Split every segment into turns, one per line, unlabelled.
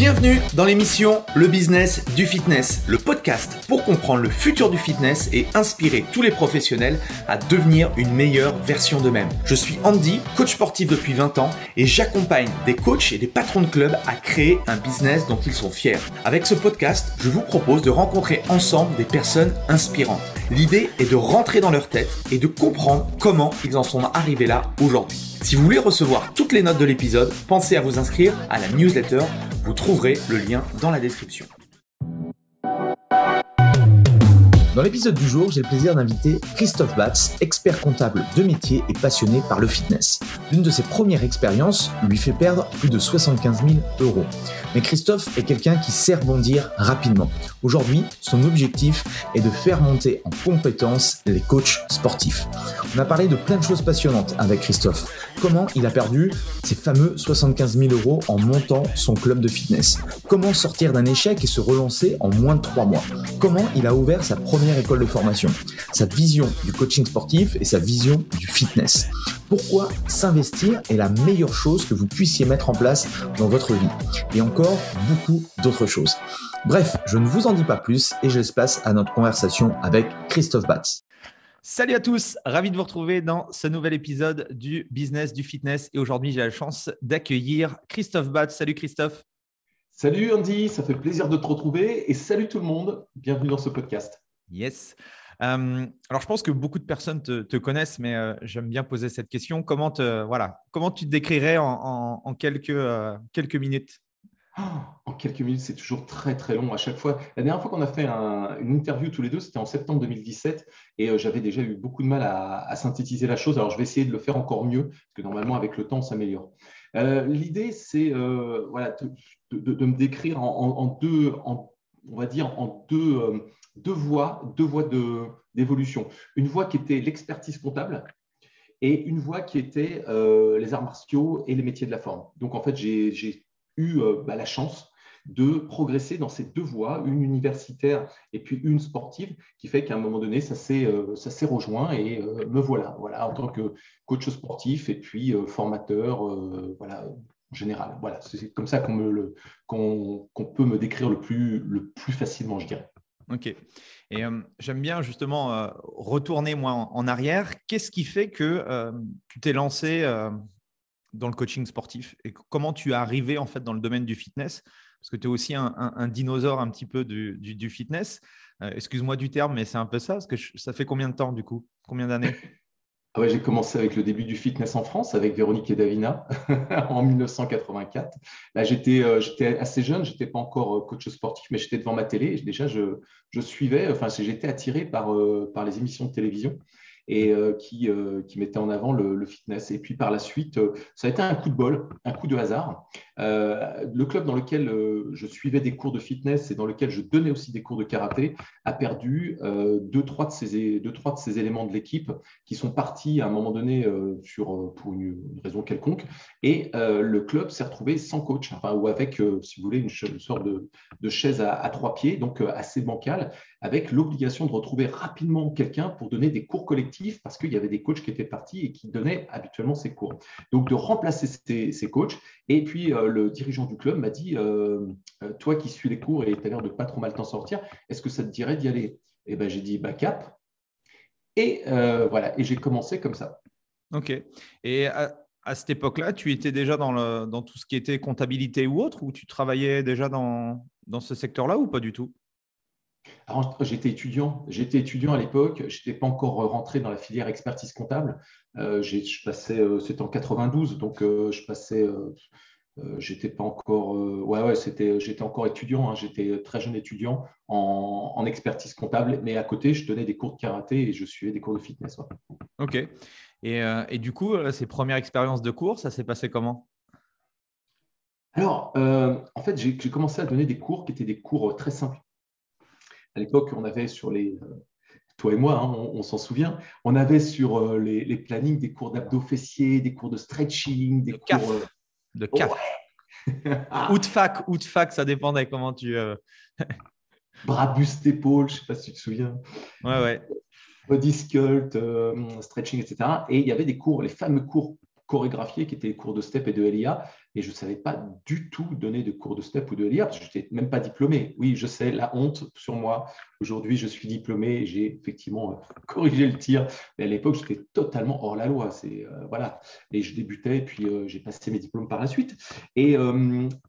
Bienvenue dans l'émission Le Business du Fitness, le podcast pour comprendre le futur du fitness et inspirer tous les professionnels à devenir une meilleure version d'eux-mêmes. Je suis Andy, coach sportif depuis 20 ans et j'accompagne des coachs et des patrons de clubs à créer un business dont ils sont fiers. Avec ce podcast, je vous propose de rencontrer ensemble des personnes inspirantes. L'idée est de rentrer dans leur tête et de comprendre comment ils en sont arrivés là aujourd'hui. Si vous voulez recevoir toutes les notes de l'épisode, pensez à vous inscrire à la newsletter. Vous trouverez le lien dans la description. Dans l'épisode du jour, j'ai le plaisir d'inviter Christophe Batz, expert comptable de métier et passionné par le fitness. L'une de ses premières expériences lui fait perdre plus de 75 000 €. Mais Christophe est quelqu'un qui sait rebondir rapidement. Aujourd'hui, son objectif est de faire monter en compétence les coachs sportifs. On a parlé de plein de choses passionnantes avec Christophe. Comment il a perdu ses fameux 75 000 € en montant son club de fitness. Comment sortir d'un échec et se relancer en moins de 3 mois. Comment il a ouvert sa première école de formation. Sa vision du coaching sportif et sa vision du fitness. Pourquoi s'investir est la meilleure chose que vous puissiez mettre en place dans votre vie. Et encore beaucoup d'autres choses. Bref, je ne vous en dis pas plus et je laisse place à notre conversation avec Christophe Batz. Salut à tous, ravi de vous retrouver dans ce nouvel épisode du Business du Fitness. Et aujourd'hui, j'ai la chance d'accueillir Christophe Batz. Salut Christophe.
Salut Andy, ça fait plaisir de te retrouver et salut tout le monde. Bienvenue dans ce podcast.
Yes. Alors, je pense que beaucoup de personnes te connaissent, mais j'aime bien poser cette question. Comment tu te décrirais en quelques minutes?
En quelques minutes, c'est toujours très très long à chaque fois. La dernière fois qu'on a fait une interview tous les deux, c'était en septembre 2017 et j'avais déjà eu beaucoup de mal à synthétiser la chose. Alors, je vais essayer de le faire encore mieux parce que normalement, avec le temps, on s'améliore. L'idée, c'est de me décrire en deux voies d'évolution. Une voie qui était l'expertise comptable et une voie qui était les arts martiaux et les métiers de la forme. Donc, en fait, j'ai eu la chance de progresser dans ces deux voies, une universitaire et puis une sportive, qui fait qu'à un moment donné, ça s'est rejoint et me voilà en tant que coach sportif et puis formateur, en général. Voilà, c'est comme ça qu'on peut me décrire le plus facilement, je dirais.
Ok. Et j'aime bien justement retourner moi en arrière. Qu'est-ce qui fait que tu t'es lancé dans le coaching sportif et comment tu es arrivé en fait dans le domaine du fitness? Parce que tu es aussi un dinosaure un petit peu du fitness. Excuse-moi du terme, mais c'est un peu ça. Parce que ça fait combien de temps du coup? Combien d'années?
Ah ouais, j'ai commencé avec le début du fitness en France, avec Véronique et Davina, en 1984. Là, j'étais assez jeune, je n'étais pas encore coach sportif, mais j'étais devant ma télé. Et déjà, je suivais, j'étais attiré par les émissions de télévision et qui mettaient en avant le fitness. Et puis, par la suite, ça a été un coup de bol, un coup de hasard. Le club dans lequel je suivais des cours de fitness et dans lequel je donnais aussi des cours de karaté a perdu deux, trois de ces éléments de l'équipe qui sont partis à un moment donné pour une raison quelconque. Et le club s'est retrouvé sans coach, ou avec, si vous voulez, une sorte de chaise à 3 pieds, donc assez bancale, avec l'obligation de retrouver rapidement quelqu'un pour donner des cours collectifs parce qu'il y avait des coachs qui étaient partis et qui donnaient habituellement ces cours. Donc, de remplacer ces coachs. Et puis, le dirigeant du club m'a dit toi qui suis les cours et tu as l'air de pas trop mal t'en sortir, est-ce que ça te dirait d'y aller? Et ben, j'ai dit cap. Et voilà, et j'ai commencé comme ça.
Ok. Et à cette époque-là, tu étais déjà dans tout ce qui était comptabilité ou autre, ou tu travaillais déjà dans ce secteur-là ou pas du tout?
Alors, j'étais étudiant à l'époque, je n'étais pas encore rentré dans la filière expertise comptable. Je passais, c'était en 92, donc je passais, j'étais pas encore, j'étais encore étudiant, j'étais très jeune étudiant en expertise comptable, mais à côté, je donnais des cours de karaté et je suivais des cours de fitness. Ouais.
Ok. Et du coup, ces premières expériences de cours, ça s'est passé comment?
Alors, en fait, j'ai commencé à donner des cours qui étaient des cours très simples. À l'époque, on avait sur toi et moi, on s'en souvient, on avait sur les plannings des cours d'abdos fessiers, des cours de stretching, des cours
de CAF. Ou de fac, ça dépendait comment tu…
Bras, buste, épaules, je ne sais pas si tu te souviens.
Ouais.
Body sculpt, stretching, etc. Et il y avait des cours, les fameux cours chorégraphiés qui étaient les cours de STEP et de LIA, et je ne savais pas du tout donner de cours de step ou de lire, parce que je n'étais même pas diplômé. Oui, je sais, la honte sur moi. Aujourd'hui, je suis diplômé et j'ai effectivement corrigé le tir. Mais à l'époque, j'étais totalement hors la loi. Voilà. Et je débutais, et puis j'ai passé mes diplômes par la suite. Et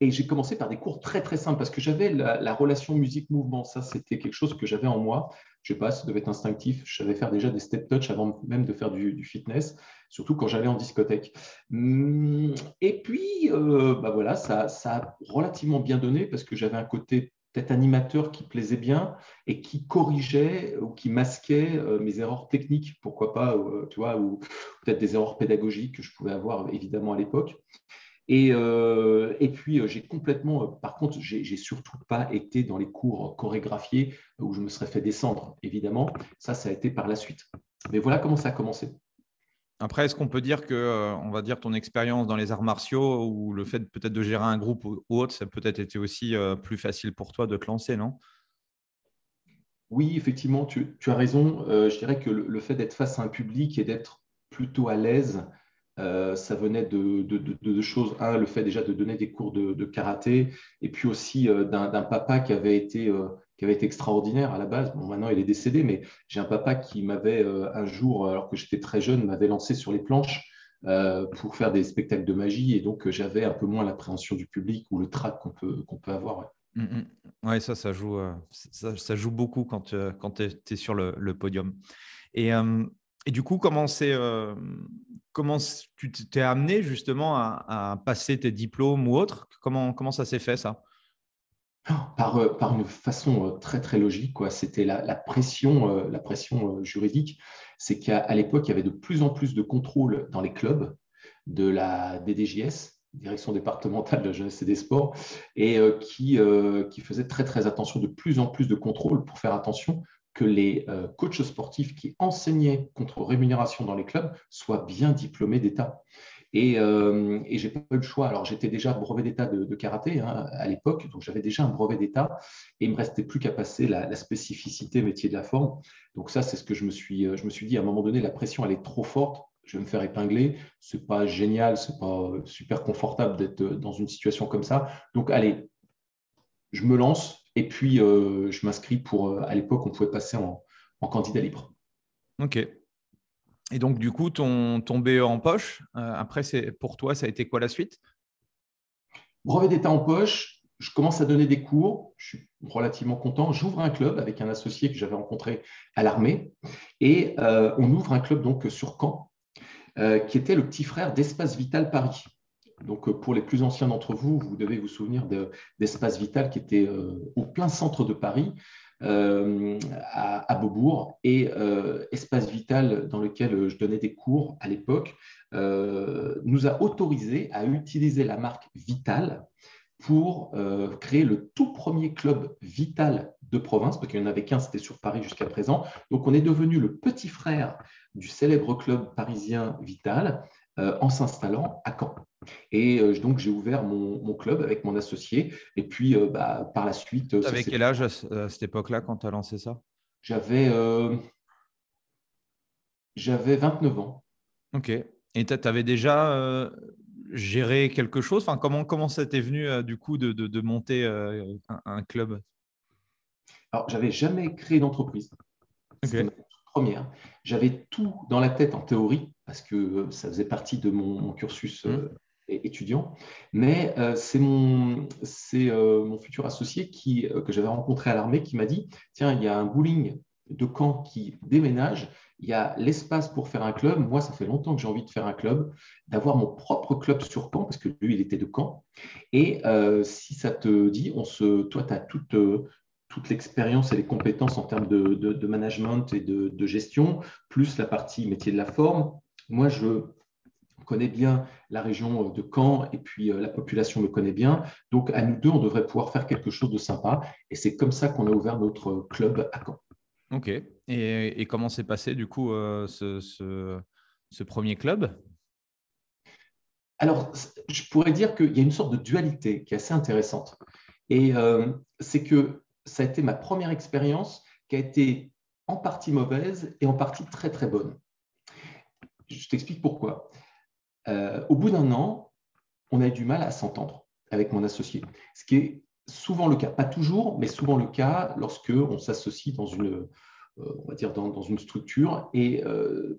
j'ai commencé par des cours très, très simples, parce que j'avais la relation musique-mouvement. Ça, c'était quelque chose que j'avais en moi. Je ne sais pas, ça devait être instinctif. Je savais faire déjà des step touch avant même de faire du fitness, surtout quand j'allais en discothèque. Et puis, voilà, ça a relativement bien donné, parce que j'avais un côté peut-être animateur qui plaisait bien et qui corrigeait ou qui masquait mes erreurs techniques, pourquoi pas, tu vois, ou peut-être des erreurs pédagogiques que je pouvais avoir évidemment à l'époque. Et puis, j'ai complètement, par contre, j'ai surtout pas été dans les cours chorégraphiés où je me serais fait descendre, évidemment. Ça a été par la suite. Mais voilà comment ça a commencé.
Après, est-ce qu'on peut dire que, on va dire, ton expérience dans les arts martiaux ou le fait peut-être de gérer un groupe ou autre, ça a peut-être été aussi plus facile pour toi de te lancer, non?
Oui, effectivement, tu as raison. Je dirais que le fait d'être face à un public et d'être plutôt à l'aise, ça venait de deux choses. Un, le fait déjà de donner des cours de karaté, et puis aussi d'un papa qui avait été extraordinaire à la base. Bon, maintenant, il est décédé, mais j'ai un papa qui m'avait un jour, alors que j'étais très jeune, m'avait lancé sur les planches pour faire des spectacles de magie. Et donc, j'avais un peu moins l'appréhension du public ou le trac qu'on peut avoir. Ouais.
Ouais, ça joue, ça joue beaucoup quand tu es sur le podium. Et, euh, et du coup, comment tu t'es amené justement à passer tes diplômes ou autres? Comment ça s'est fait, ça?
Par une façon très, très logique, quoi. C'était la pression juridique. C'est qu'à l'époque, il y avait de plus en plus de contrôles dans les clubs de la DDJS, Direction départementale de la jeunesse et des sports, et qui faisait très, très attention, de plus en plus de contrôles pour faire attention que les coachs sportifs qui enseignaient contre rémunération dans les clubs soient bien diplômés d'État. Et j'ai pas eu le choix. Alors, j'étais déjà brevet d'état de karaté à l'époque, donc j'avais déjà un brevet d'état et il me restait plus qu'à passer la spécificité métier de la forme. Donc ça, c'est ce que je me suis dit à un moment donné, la pression, elle est trop forte. Je vais me faire épingler. C'est pas génial, c'est pas super confortable d'être dans une situation comme ça. Donc, allez, je me lance et puis je m'inscris pour. À l'époque, on pouvait passer en candidat libre.
Ok. Et donc, du coup, ton BE en poche, après, pour toi, ça a été quoi la suite?
Brevet d'état en poche, je commence à donner des cours, je suis relativement content. J'ouvre un club avec un associé que j'avais rencontré à l'armée et on ouvre un club donc sur Caen qui était le petit frère d'Espace Vital Paris. Donc, pour les plus anciens d'entre vous, vous devez vous souvenir d'Espace Vital qui était au plein centre de Paris, à Beaubourg. Et Espace Vital, dans lequel je donnais des cours à l'époque, nous a autorisé à utiliser la marque Vital pour créer le tout premier club Vital de province, parce qu'il n'y en avait qu'un, c'était sur Paris jusqu'à présent. Donc, on est devenu le petit frère du célèbre club parisien Vital en s'installant à Caen. Et donc, j'ai ouvert mon club avec mon associé. Et puis, par la suite,
Tu avais quel âge à cette époque-là quand tu as lancé ça?
j'avais 29 ans.
Ok. Et tu avais déjà géré quelque chose? Enfin, comment ça t'est venu du coup de monter un club?
Alors, j'avais jamais créé d'entreprise. C'était ma
Ok.
toute première. J'avais tout dans la tête en théorie, parce que ça faisait partie de mon cursus
Hmm.
étudiant. Mais c'est mon futur associé que j'avais rencontré à l'armée qui m'a dit, tiens, il y a un bowling de Caen qui déménage, il y a l'espace pour faire un club. Moi, ça fait longtemps que j'ai envie de faire un club, d'avoir mon propre club sur Caen, parce que lui, il était de Caen. Et si ça te dit, toi, tu as toute l'expérience et les compétences en termes de management et de gestion, plus la partie métier de la forme. Moi, je connais bien la région de Caen et puis la population me connaît bien. Donc, à nous deux, on devrait pouvoir faire quelque chose de sympa. Et c'est comme ça qu'on a ouvert notre club à Caen.
Ok. Et comment s'est passé du coup ce premier club?
Alors, je pourrais dire qu'il y a une sorte de dualité qui est assez intéressante. Et c'est que ça a été ma première expérience qui a été en partie mauvaise et en partie très, très bonne. Je t'explique pourquoi. Au bout d'un an, on a eu du mal à s'entendre avec mon associé. Ce qui est souvent le cas, pas toujours, mais souvent le cas lorsque on s'associe dans une, on va dire dans une structure et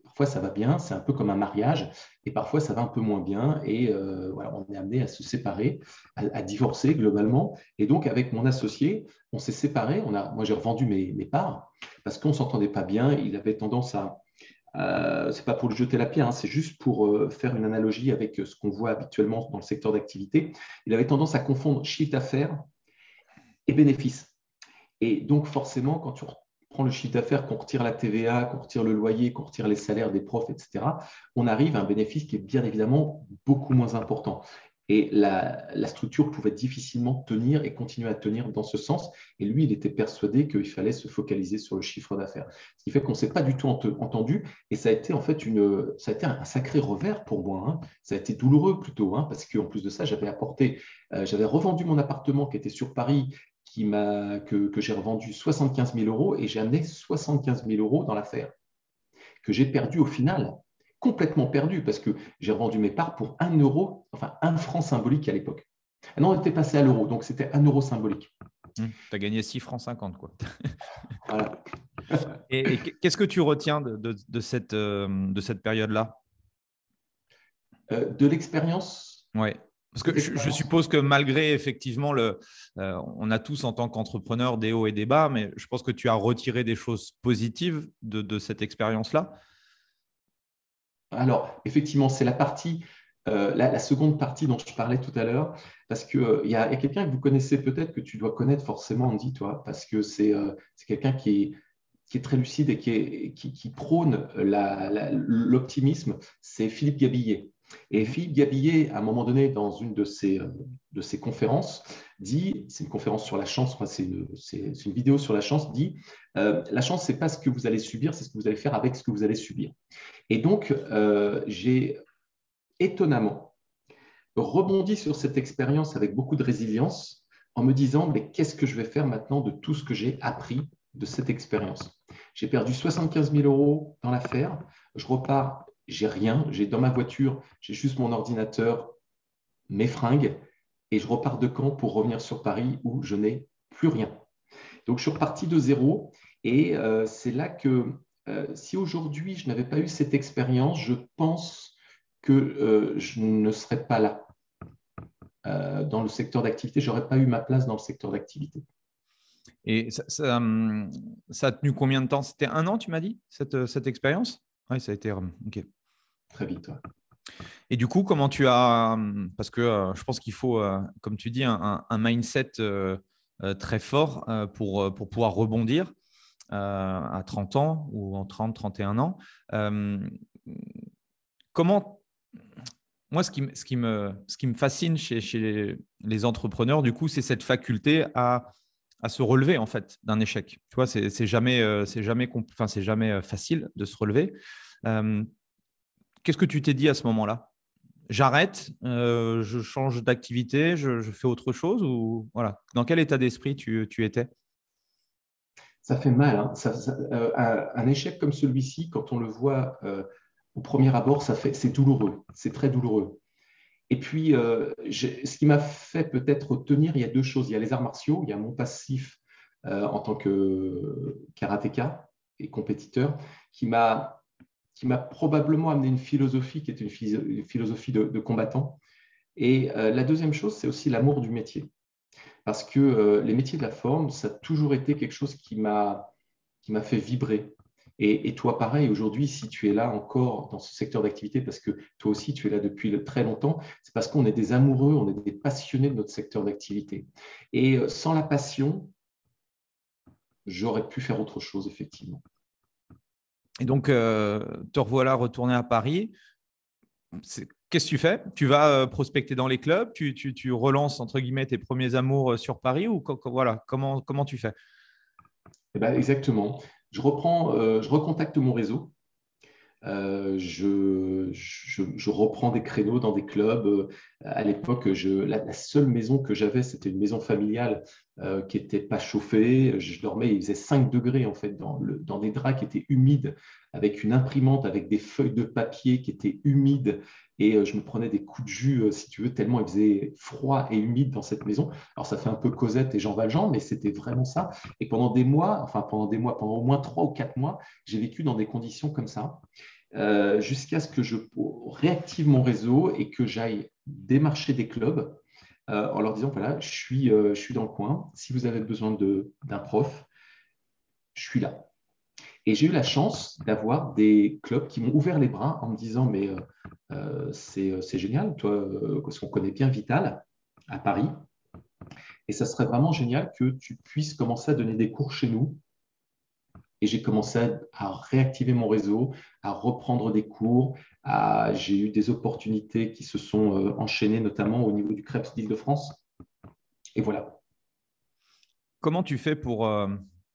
parfois ça va bien, c'est un peu comme un mariage et parfois ça va un peu moins bien et voilà, on est amené à se séparer, à divorcer globalement. Et donc avec mon associé, on s'est séparés, moi j'ai revendu mes parts parce qu'on ne s'entendait pas bien, il avait tendance à c'est pas pour le jeter la pierre, hein, c'est juste pour faire une analogie avec ce qu'on voit habituellement dans le secteur d'activité. Il avait tendance à confondre chiffre d'affaires et bénéfices. Et donc, forcément, quand tu prends le chiffre d'affaires, qu'on retire la TVA, qu'on retire le loyer, qu'on retire les salaires des profs, etc., on arrive à un bénéfice qui est bien évidemment beaucoup moins important. Et la structure pouvait difficilement tenir et continuer à tenir dans ce sens. Et lui, il était persuadé qu'il fallait se focaliser sur le chiffre d'affaires. Ce qui fait qu'on ne s'est pas du tout entendu. Et ça a été en fait ça a été un sacré revers pour moi, hein. Ça a été douloureux plutôt, hein, parce qu'en plus de ça, j'avais revendu mon appartement qui était sur Paris, que j'ai revendu 75 000 euros et j'ai amené 75 000 euros dans l'affaire, que j'ai perdu au final, complètement perdu, parce que j'ai revendu mes parts pour 1 euro, enfin 1 franc symbolique à l'époque. Non, on était passé à l'euro, donc c'était 1 euro symbolique.
Tu as gagné 6 francs 50, quoi.
Voilà.
Et qu'est-ce que tu retiens de cette période-là?
De l'expérience.
Oui. Parce que je suppose que malgré effectivement, on a tous en tant qu'entrepreneur des hauts et des bas, mais je pense que tu as retiré des choses positives de cette expérience-là.
Alors, effectivement, c'est la seconde partie dont je parlais tout à l'heure, parce qu'il y a quelqu'un que vous connaissez peut-être, que tu dois connaître forcément, Andy, toi, parce que c'est quelqu'un qui est très lucide et qui prône l'optimisme, c'est Philippe Gabillet. Et Philippe Gabillet, à un moment donné, dans une de ses conférences, dit, c'est une conférence sur la chance, c'est une vidéo sur la chance, dit la chance, ce n'est pas ce que vous allez subir, c'est ce que vous allez faire avec ce que vous allez subir. Et donc, j'ai étonnamment rebondi sur cette expérience avec beaucoup de résilience en me disant, mais qu'est-ce que je vais faire maintenant de tout ce que j'ai appris de cette expérience? J'ai perdu 75 000 euros dans l'affaire, je repars, j'ai rien, j'ai dans ma voiture, j'ai juste mon ordinateur, mes fringues, et je repars de Caen pour revenir sur Paris où je n'ai plus rien. Donc, je suis reparti de zéro et c'est là que si aujourd'hui je n'avais pas eu cette expérience, je pense que je ne serais pas là dans le secteur d'activité. Je n'aurais pas eu ma place dans le secteur d'activité.
Et ça a tenu combien de temps? C'était 1 an, tu m'as dit, cette expérience? Oui, ça a été… OK.
Très vite. Ouais.
Et du coup, comment tu as… Parce que je pense qu'il faut, comme tu dis, un mindset très fort pour pouvoir rebondir à 30 ans ou en 30, 31 ans. Comment… Moi, ce qui me fascine chez les entrepreneurs, du coup, c'est cette faculté à se relever en fait d'un échec. Tu vois, c'est jamais facile de se relever. Qu'est-ce que tu t'es dit à ce moment-là? J'arrête, je change d'activité, je fais autre chose ou voilà. Dans quel état d'esprit tu étais?
Ça fait mal. Hein. Un échec comme celui-ci, quand on le voit au premier abord, c'est douloureux, c'est très douloureux. Et puis, ce qui m'a fait peut-être tenir, il y a 2 choses. Il y a les arts martiaux, il y a mon passif en tant que karatéka et compétiteur qui m'a probablement amené une philosophie qui est une philosophie de combattant. Et la deuxième chose, c'est aussi l'amour du métier. Parce que les métiers de la forme, ça a toujours été quelque chose qui m'a fait vibrer. Et toi, pareil, aujourd'hui, si tu es là encore dans ce secteur d'activité, parce que toi aussi, tu es là depuis très longtemps, c'est parce qu'on est des amoureux, on est des passionnés de notre secteur d'activité. Et sans la passion, j'aurais pu faire autre chose, effectivement.
Et donc, te revoilà retourné à Paris. Qu'est-ce que tu fais? Tu vas prospecter dans les clubs? Tu relances, entre guillemets, tes premiers amours sur Paris? Ou voilà, comment tu fais?
Eh ben, exactement. Je recontacte mon réseau. Je reprends des créneaux dans des clubs. À l'époque, la seule maison que j'avais, c'était une maison familiale qui n'étaient pas chauffés. Je dormais, il faisait 5 degrés en fait, dans des draps qui étaient humides, avec une imprimante, avec des feuilles de papier qui étaient humides. Et je me prenais des coups de jus, si tu veux, tellement il faisait froid et humide dans cette maison. Alors, ça fait un peu Cosette et Jean Valjean, mais c'était vraiment ça. Et pendant pendant au moins 3 ou 4 mois, j'ai vécu dans des conditions comme ça, jusqu'à ce que je réactive mon réseau et que j'aille démarcher des clubs en leur disant, voilà, je suis dans le coin. Si vous avez besoin d'un prof, je suis là. Et j'ai eu la chance d'avoir des clubs qui m'ont ouvert les bras en me disant, mais c'est génial, toi, parce qu'on connaît bien Vital à Paris, et ça serait vraiment génial que tu puisses commencer à donner des cours chez nous. Et j'ai commencé à réactiver mon réseau, à reprendre des cours. J'ai eu des opportunités qui se sont enchaînées, notamment au niveau du Crêpes d'Île-de-France. Et voilà.
Comment tu fais pour,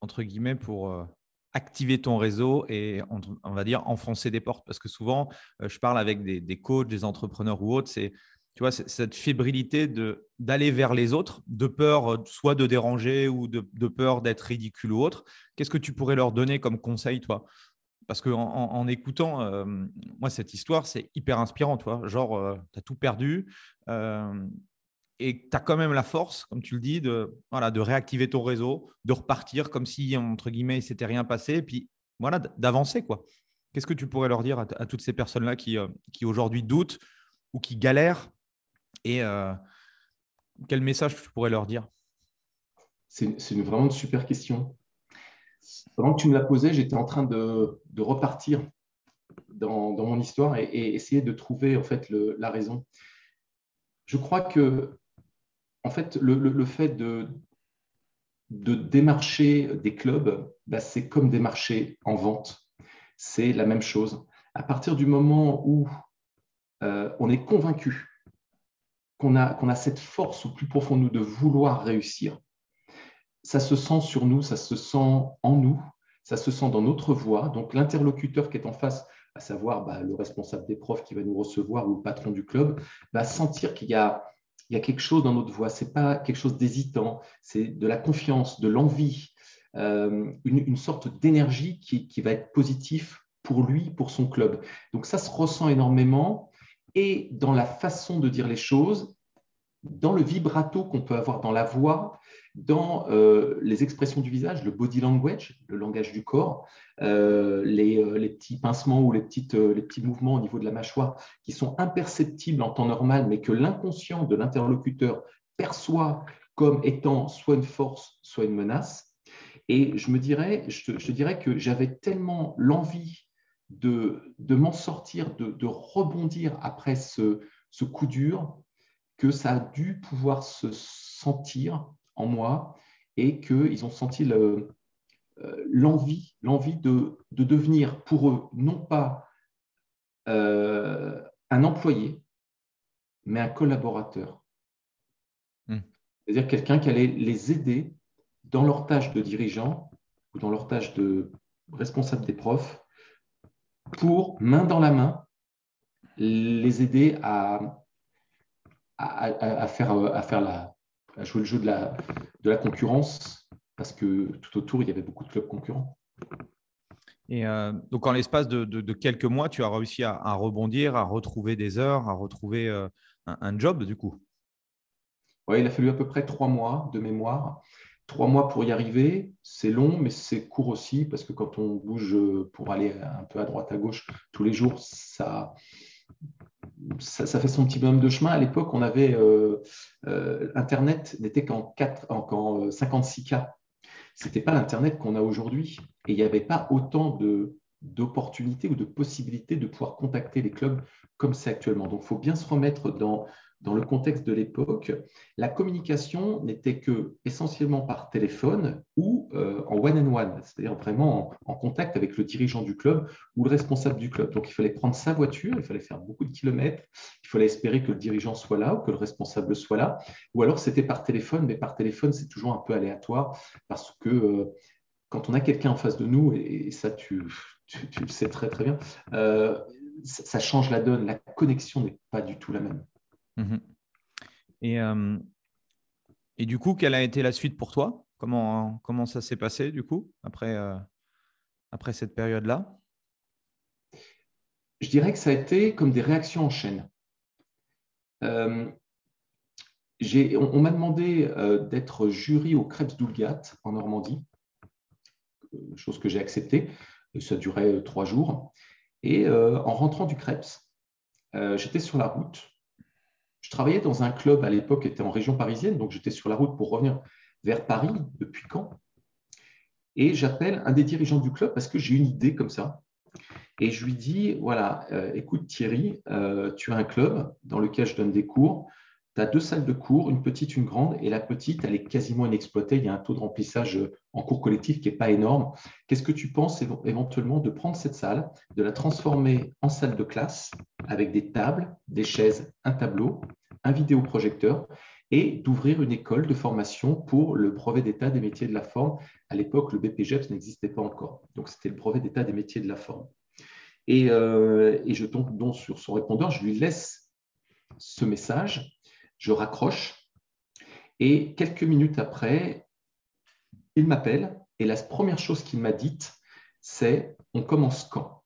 entre guillemets, pour activer ton réseau et, on va dire, enfoncer des portes? Parce que souvent, je parle avec des coachs, des entrepreneurs ou autres, tu vois, cette fébrilité d'aller vers les autres, de peur soit de déranger ou de peur d'être ridicule ou autre. Qu'est-ce que tu pourrais leur donner comme conseil, toi? Parce qu'en écoutant, moi, cette histoire, c'est hyper inspirant, toi. Genre, tu as tout perdu. Et tu as quand même la force, comme tu le dis, voilà, de réactiver ton réseau, de repartir comme si, entre guillemets, il ne s'était rien passé, et puis voilà, d'avancer, quoi. Qu'est-ce que tu pourrais leur dire à toutes ces personnes-là qui aujourd'hui doutent ou qui galèrent, et quel message tu pourrais leur dire?
C'est vraiment une super question. Pendant que tu me l'as posée, j'étais en train de repartir dans mon histoire et essayer de trouver en fait la raison. Je crois que en fait, le fait de démarcher des clubs, bah, c'est comme démarcher en vente. C'est la même chose. À partir du moment où on est convaincu qu'on a cette force au plus profond de nous de vouloir réussir, ça se sent sur nous, ça se sent en nous, ça se sent dans notre voix. Donc, l'interlocuteur qui est en face, à savoir le responsable des profs qui va nous recevoir ou le patron du club, va sentir qu'il y a quelque chose dans notre voix. Ce n'est pas quelque chose d'hésitant, c'est de la confiance, de l'envie, une sorte d'énergie qui va être positive pour lui, pour son club. Donc, ça se ressent énormément et dans la façon de dire les choses, dans le vibrato qu'on peut avoir dans la voix, dans les expressions du visage, le body language, le langage du corps, les petits pincements ou les petits mouvements au niveau de la mâchoire qui sont imperceptibles en temps normal, mais que l'inconscient de l'interlocuteur perçoit comme étant soit une force, soit une menace. Et je te dirais que j'avais tellement l'envie de m'en sortir, de rebondir après ce coup dur, que ça a dû pouvoir se sentir en moi et qu'ils ont senti l'envie de devenir pour eux, non pas un employé, mais un collaborateur. C'est-à-dire quelqu'un qui allait les aider dans leur tâche de dirigeant ou dans leur tâche de responsable des profs pour, main dans la main, les aider à jouer le jeu de la concurrence, parce que tout autour, il y avait beaucoup de clubs concurrents.
Et donc, en l'espace de quelques mois, tu as réussi à rebondir, à retrouver des heures, à retrouver un job, du coup.
Oui, il a fallu à peu près 3 mois de mémoire. 3 mois pour y arriver, c'est long, mais c'est court aussi, parce que quand on bouge pour aller un peu à droite, à gauche tous les jours, ça fait son petit bonhomme de chemin. À l'époque, on avait Internet n'était qu'en 56K. Ce n'était pas l'Internet qu'on a aujourd'hui. Et il n'y avait pas autant d'opportunités ou de possibilités de pouvoir contacter les clubs comme c'est actuellement. Donc, il faut bien se remettre dans le contexte de l'époque. La communication n'était que essentiellement par téléphone ou en one-on-one, c'est-à-dire vraiment en contact avec le dirigeant du club ou le responsable du club. Donc, il fallait prendre sa voiture, il fallait faire beaucoup de kilomètres, il fallait espérer que le dirigeant soit là ou que le responsable soit là, ou alors c'était par téléphone, mais par téléphone, c'est toujours un peu aléatoire parce que quand on a quelqu'un en face de nous, et ça, tu le sais très, très bien, ça change la donne. La connexion n'est pas du tout la même.
Et Et du coup, quelle a été la suite pour toi? Comment ça s'est passé du coup après cette période-là?
Je dirais que ça a été comme des réactions en chaîne. Euh, on m'a demandé d'être jury au Crêpes d'Oulgat en Normandie, chose que j'ai acceptée. Ça durait 3 jours. Et en rentrant du Crêpes, j'étais sur la route. Je travaillais dans un club à l'époque qui était en région parisienne, donc j'étais sur la route pour revenir vers Paris, depuis Caen. Et j'appelle un des dirigeants du club parce que j'ai une idée comme ça. Et je lui dis, voilà, écoute Thierry, tu as un club dans lequel je donne des cours. Tu as 2 salles de cours, une petite, une grande, et la petite, elle est quasiment inexploitée. Il y a un taux de remplissage en cours collectif qui n'est pas énorme. Qu'est-ce que tu penses éventuellement de prendre cette salle, de la transformer en salle de classe avec des tables, des chaises, un tableau, un vidéoprojecteur et d'ouvrir une école de formation pour le brevet d'état des métiers de la forme. À l'époque, le BPGEPS n'existait pas encore. Donc, c'était le brevet d'état des métiers de la forme. Et je tombe donc sur son répondeur, je lui laisse ce message, je raccroche et quelques minutes après, il m'appelle et la première chose qu'il m'a dite, c'est « on commence quand ?»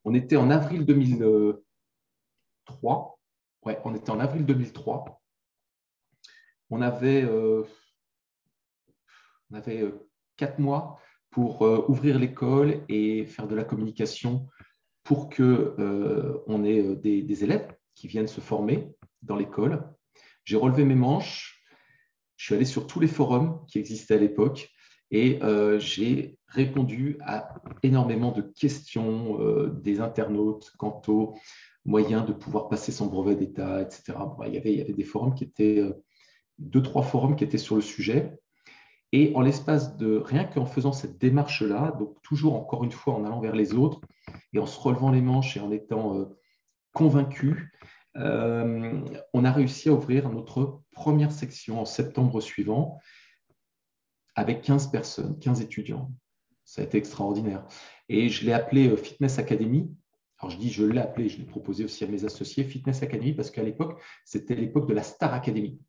On était en avril 2003. Ouais, on était en avril 2003. On avait 4 mois pour ouvrir l'école et faire de la communication pour qu'on ait des élèves qui viennent se former dans l'école. J'ai relevé mes manches, je suis allé sur tous les forums qui existaient à l'époque et j'ai répondu à énormément de questions des internautes quant aux moyens de pouvoir passer son brevet d'état, etc. Bon, il y avait des forums qui étaient, 2-3 forums qui étaient sur le sujet. Et en l'espace de rien qu'en faisant cette démarche-là, donc toujours encore une fois en allant vers les autres et en se relevant les manches et en étant convaincu, on a réussi à ouvrir notre première section en septembre suivant avec 15 personnes, 15 étudiants. Ça a été extraordinaire. Et je l'ai appelé Fitness Academy. Alors je dis je l'ai appelé, je l'ai proposé aussi à mes associés, Fitness Academy, parce qu'à l'époque, c'était l'époque de la Star Academy.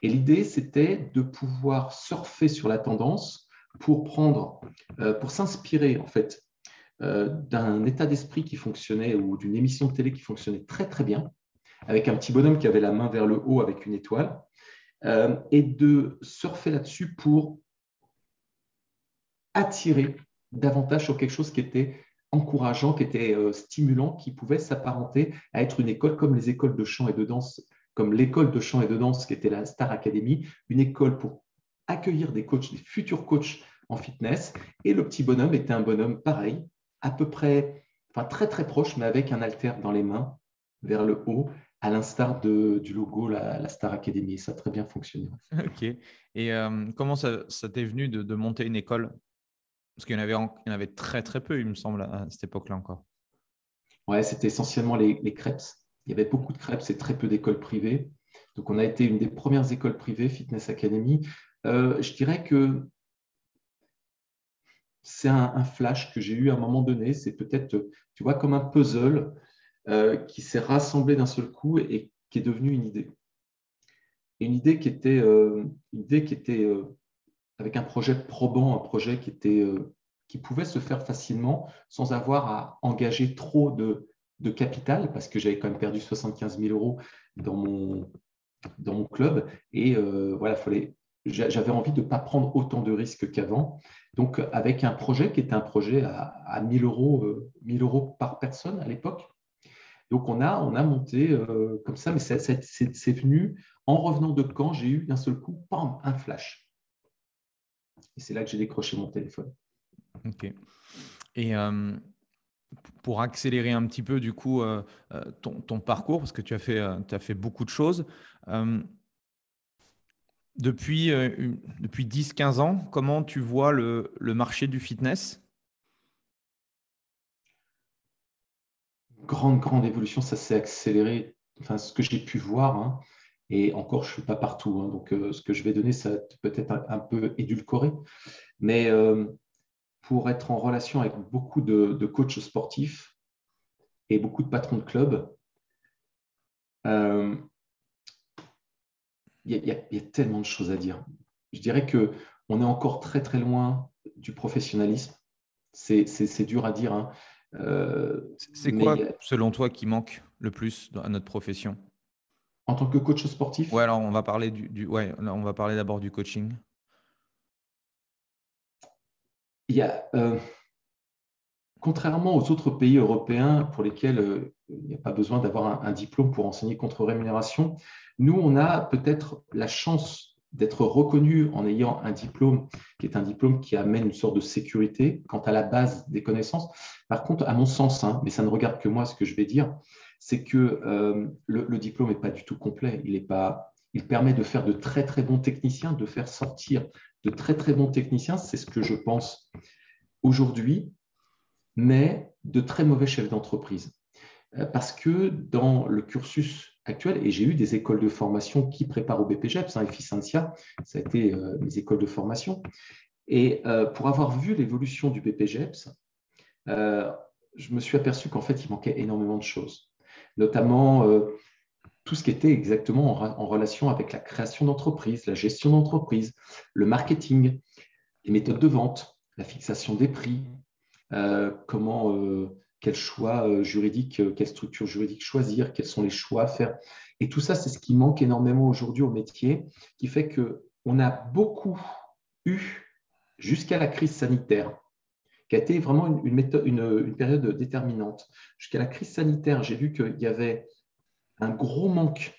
Et l'idée, c'était de pouvoir surfer sur la tendance pour s'inspirer en fait d'un état d'esprit qui fonctionnait ou d'une émission de télé qui fonctionnait très très bien, avec un petit bonhomme qui avait la main vers le haut avec une étoile, et de surfer là-dessus pour attirer davantage sur quelque chose qui était encourageant, qui était stimulant, qui pouvait s'apparenter à être une école comme les écoles de chant et de danse, comme l'école de chant et de danse qui était la Star Academy, une école pour accueillir des coachs, des futurs coachs en fitness. Et le petit bonhomme était un bonhomme pareil, à peu près, enfin très très proche, mais avec un haltère dans les mains, vers le haut, à l'instar du logo, la Star Academy. Ça a très bien fonctionné.
Ok. Et comment ça t'est venu de monter une école? Parce qu'il y en avait très très peu, il me semble, à cette époque-là encore.
Ouais, c'était essentiellement les crêpes. Il y avait beaucoup de crêpes et très peu d'écoles privées. Donc, on a été une des premières écoles privées, Fitness Academy. Je dirais que c'est un flash que j'ai eu à un moment donné. C'est peut-être, tu vois, comme un puzzle qui s'est rassemblé d'un seul coup et qui est devenu une idée. Et une idée qui était, avec un projet probant, un projet qui pouvait se faire facilement sans avoir à engager trop de capital, parce que j'avais quand même perdu 75 000 euros dans mon club. Et voilà, j'avais envie de ne pas prendre autant de risques qu'avant. Donc, avec un projet qui était un projet à 1 000 euros par personne à l'époque. Donc, on a monté comme ça, mais c'est venu en revenant de Caen, j'ai eu d'un seul coup, bam, un flash. Et c'est là que j'ai décroché mon téléphone.
Ok. Et pour accélérer un petit peu du coup ton parcours, parce que tu as fait beaucoup de choses, depuis 10-15 ans, comment tu vois le marché du fitness?
Grande évolution, ça s'est accéléré. Enfin, ce que j'ai pu voir, hein, et encore, je ne suis pas partout. Hein, donc, ce que je vais donner, ça peut être un peu édulcoré. Mais pour être en relation avec beaucoup de coachs sportifs et beaucoup de patrons de clubs, il y a tellement de choses à dire. Je dirais qu'on est encore très, très loin du professionnalisme. C'est dur à dire, hein.
C'est
Mais
quoi, selon toi, qui manque le plus à notre profession?
en tant que coach sportif,
Ouais, alors on va parler ouais, là, on va parler d'abord du coaching.
il y a, contrairement aux autres pays européens pour lesquels il n'y a pas besoin d'avoir un diplôme pour enseigner contre rémunération, nous, on a peut-être la chance d'être reconnu en ayant un diplôme qui est un diplôme qui amène une sorte de sécurité quant à la base des connaissances. Par contre, à mon sens, hein, mais ça ne regarde que moi ce que je vais dire, c'est que le diplôme n'est pas du tout complet. Il permet de faire de très, très bons techniciens, de faire sortir de très, très bons techniciens. C'est ce que je pense aujourd'hui, mais de très mauvais chefs d'entreprise. Parce que dans le cursus actuel, et j'ai eu des écoles de formation qui préparent au BPGEPS, hein, Efficientia, ça a été mes écoles de formation, et pour avoir vu l'évolution du BPGEPS, je me suis aperçu qu'en fait, il manquait énormément de choses, notamment tout ce qui était exactement en relation avec la création d'entreprise, la gestion d'entreprise, le marketing, les méthodes de vente, la fixation des prix, quel choix juridique, quelle structure juridique choisir, quels sont les choix à faire. Et tout ça, c'est ce qui manque énormément aujourd'hui au métier, qui fait qu'on a beaucoup eu, jusqu'à la crise sanitaire, qui a été vraiment une période déterminante. Jusqu'à la crise sanitaire, j'ai vu qu'il y avait un gros manque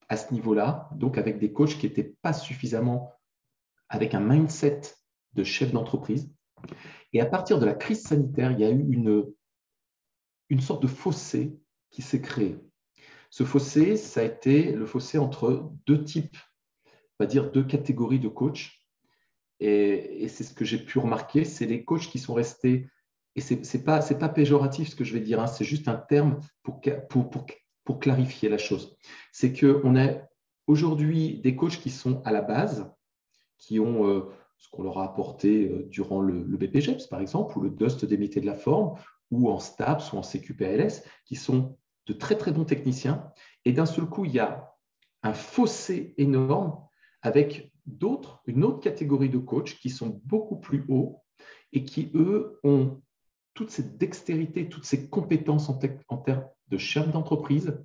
à ce niveau-là, donc avec des coachs qui n'étaient pas suffisamment avec un mindset de chef d'entreprise. Et à partir de la crise sanitaire, il y a eu une sorte de fossé qui s'est créé. Ce fossé, ça a été le fossé entre deux types, on va dire deux catégories de coachs. Et c'est ce que j'ai pu remarquer, c'est les coachs qui sont restés, et ce n'est pas péjoratif ce que je vais dire, hein, c'est juste un terme pour clarifier la chose. C'est qu'on a aujourd'hui des coachs qui sont à la base, qui ont ce qu'on leur a apporté durant le BPGEPS, par exemple, ou le DUST des métiers de la forme, ou en STAPS ou en CQPLS, qui sont de très, très bons techniciens. Et d'un seul coup, il y a un fossé énorme avec une autre catégorie de coachs qui sont beaucoup plus hauts et qui, eux, ont toute cette dextérité, toutes ces compétences en termes de chef d'entreprise.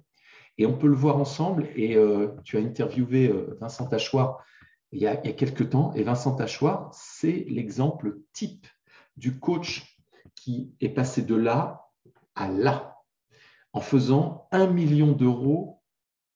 Et on peut le voir ensemble. Et tu as interviewé Vincent Tachoir il y a quelques temps. Et Vincent Tachoir, c'est l'exemple type du coach qui est passé de là à là en faisant 1 million d'euros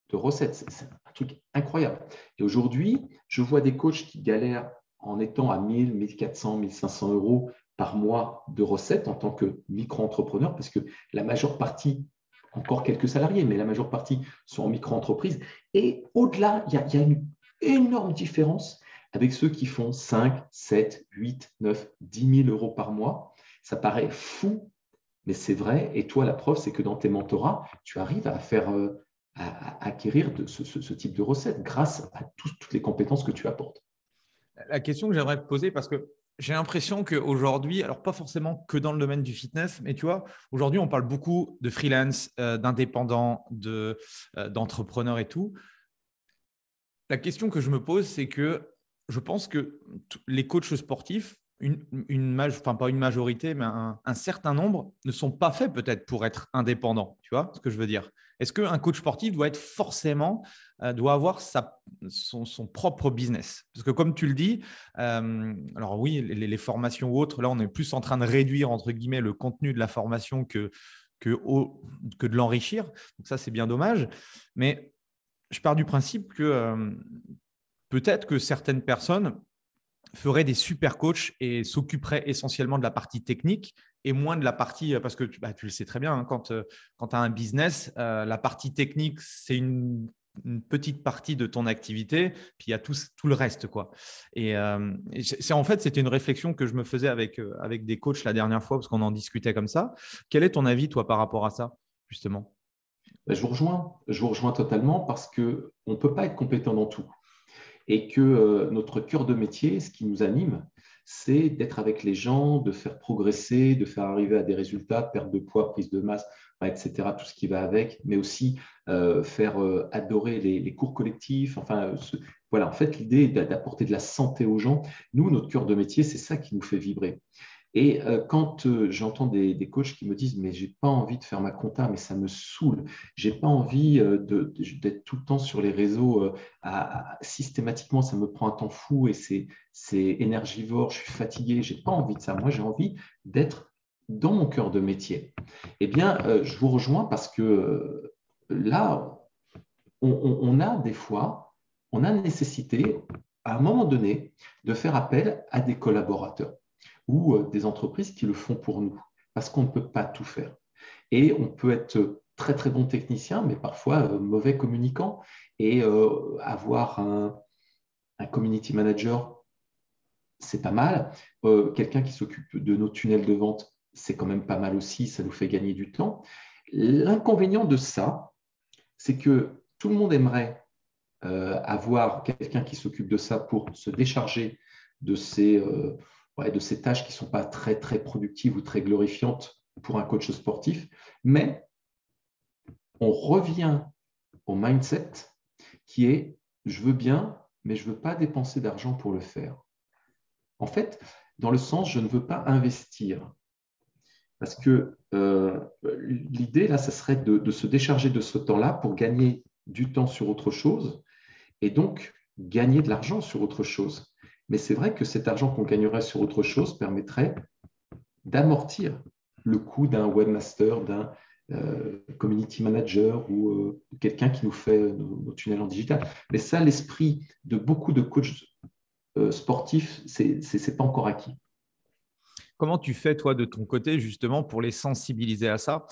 de recettes. C'est un truc incroyable. Et aujourd'hui, je vois des coachs qui galèrent en étant à 1000, 1400, 1500 euros par mois de recettes en tant que micro-entrepreneur, parce que la majeure partie, encore quelques salariés, mais la majeure partie sont en micro-entreprise. Et au-delà, il y a une énorme différence avec ceux qui font 5, 7, 8, 9, 10 000 euros par mois. Ça paraît fou, mais c'est vrai. Et toi, la preuve, c'est que dans tes mentorats, tu arrives à faire, à acquérir ce type de recettes grâce à toutes les compétences que tu apportes.
La question que j'aimerais te poser, parce que j'ai l'impression qu'aujourd'hui, alors pas forcément que dans le domaine du fitness, mais tu vois, aujourd'hui, on parle beaucoup de freelance, d'indépendants, d'entrepreneurs et tout. La question que je me pose, c'est que je pense que les coachs sportifs, enfin pas une majorité, mais un certain nombre ne sont pas faits peut-être pour être indépendants. Tu vois ce que je veux dire? Est-ce qu'un coach sportif doit être forcément, doit avoir son propre business? Parce que comme tu le dis, alors oui, les formations ou autres, là, on est plus en train de réduire, entre guillemets, le contenu de la formation que de l'enrichir. Donc ça, c'est bien dommage. Mais je pars du principe que peut-être que certaines personnes feraient des super coachs et s'occuperaient essentiellement de la partie technique et moins de la partie, parce que tu le sais très bien, hein, quand tu as un business, la partie technique, c'est une petite partie de ton activité, puis il y a tout le reste, quoi. Et en fait, c'était une réflexion que je me faisais avec des coachs la dernière fois, parce qu'on en discutait comme ça. Quel est ton avis, toi, par rapport à ça, justement?
Je vous rejoins totalement parce qu'on ne peut pas être compétent dans tout. Et que notre cœur de métier, ce qui nous anime, c'est d'être avec les gens, de faire progresser, de faire arriver à des résultats, perte de poids, prise de masse etc., tout ce qui va avec, mais aussi faire adorer les cours collectifs. Enfin, voilà, en fait, l'idée est d'apporter de la santé aux gens. Nous, notre cœur de métier, c'est ça qui nous fait vibrer. Et quand j'entends des coachs qui me disent mais j'ai pas envie de faire ma compta, mais ça me saoule, j'ai pas envie d'être tout le temps sur les réseaux, systématiquement ça me prend un temps fou et c'est énergivore, je suis fatigué, j'ai pas envie de ça. Moi j'ai envie d'être dans mon cœur de métier. Eh bien, je vous rejoins parce que là, on a des fois, on a nécessité à un moment donné de faire appel à des collaborateurs ou des entreprises qui le font pour nous, parce qu'on ne peut pas tout faire. Et on peut être très très bon technicien, mais parfois mauvais communicant, et avoir un community manager, c'est pas mal. Quelqu'un qui s'occupe de nos tunnels de vente, c'est quand même pas mal aussi, ça nous fait gagner du temps. L'inconvénient de ça, c'est que tout le monde aimerait avoir quelqu'un qui s'occupe de ça pour se décharger de ces tâches qui ne sont pas très, très productives ou très glorifiantes pour un coach sportif. Mais on revient au mindset qui est « je veux bien, mais je ne veux pas dépenser d'argent pour le faire ». En fait, dans le sens « je ne veux pas investir ». Parce que l'idée, là, ça serait de se décharger de ce temps-là pour gagner du temps sur autre chose et donc gagner de l'argent sur autre chose. Mais c'est vrai que cet argent qu'on gagnerait sur autre chose permettrait d'amortir le coût d'un webmaster, d'un community manager ou quelqu'un qui nous fait nos tunnels en digital. Mais ça, l'esprit de beaucoup de coachs sportifs, c'est pas encore acquis.
Comment tu fais, toi, de ton côté, justement, pour les sensibiliser à ça?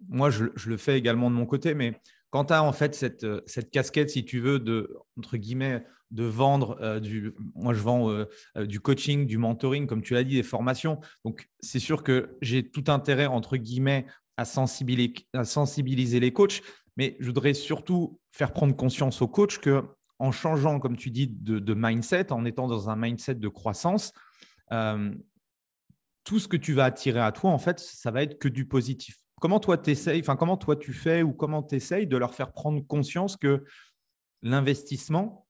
Moi, je le fais également de mon côté, mais quand tu as en fait cette casquette, si tu veux, entre guillemets, de vendre moi, je vends du coaching, du mentoring, comme tu l'as dit, des formations. Donc, c'est sûr que j'ai tout intérêt, entre guillemets, à sensibiliser les coachs, mais je voudrais surtout faire prendre conscience aux coachs qu'en changeant, comme tu dis, de mindset, en étant dans un mindset de croissance, tout ce que tu vas attirer à toi, en fait, ça va être que du positif. Comment toi, comment toi tu fais ou comment tu essayes de leur faire prendre conscience que l'investissement,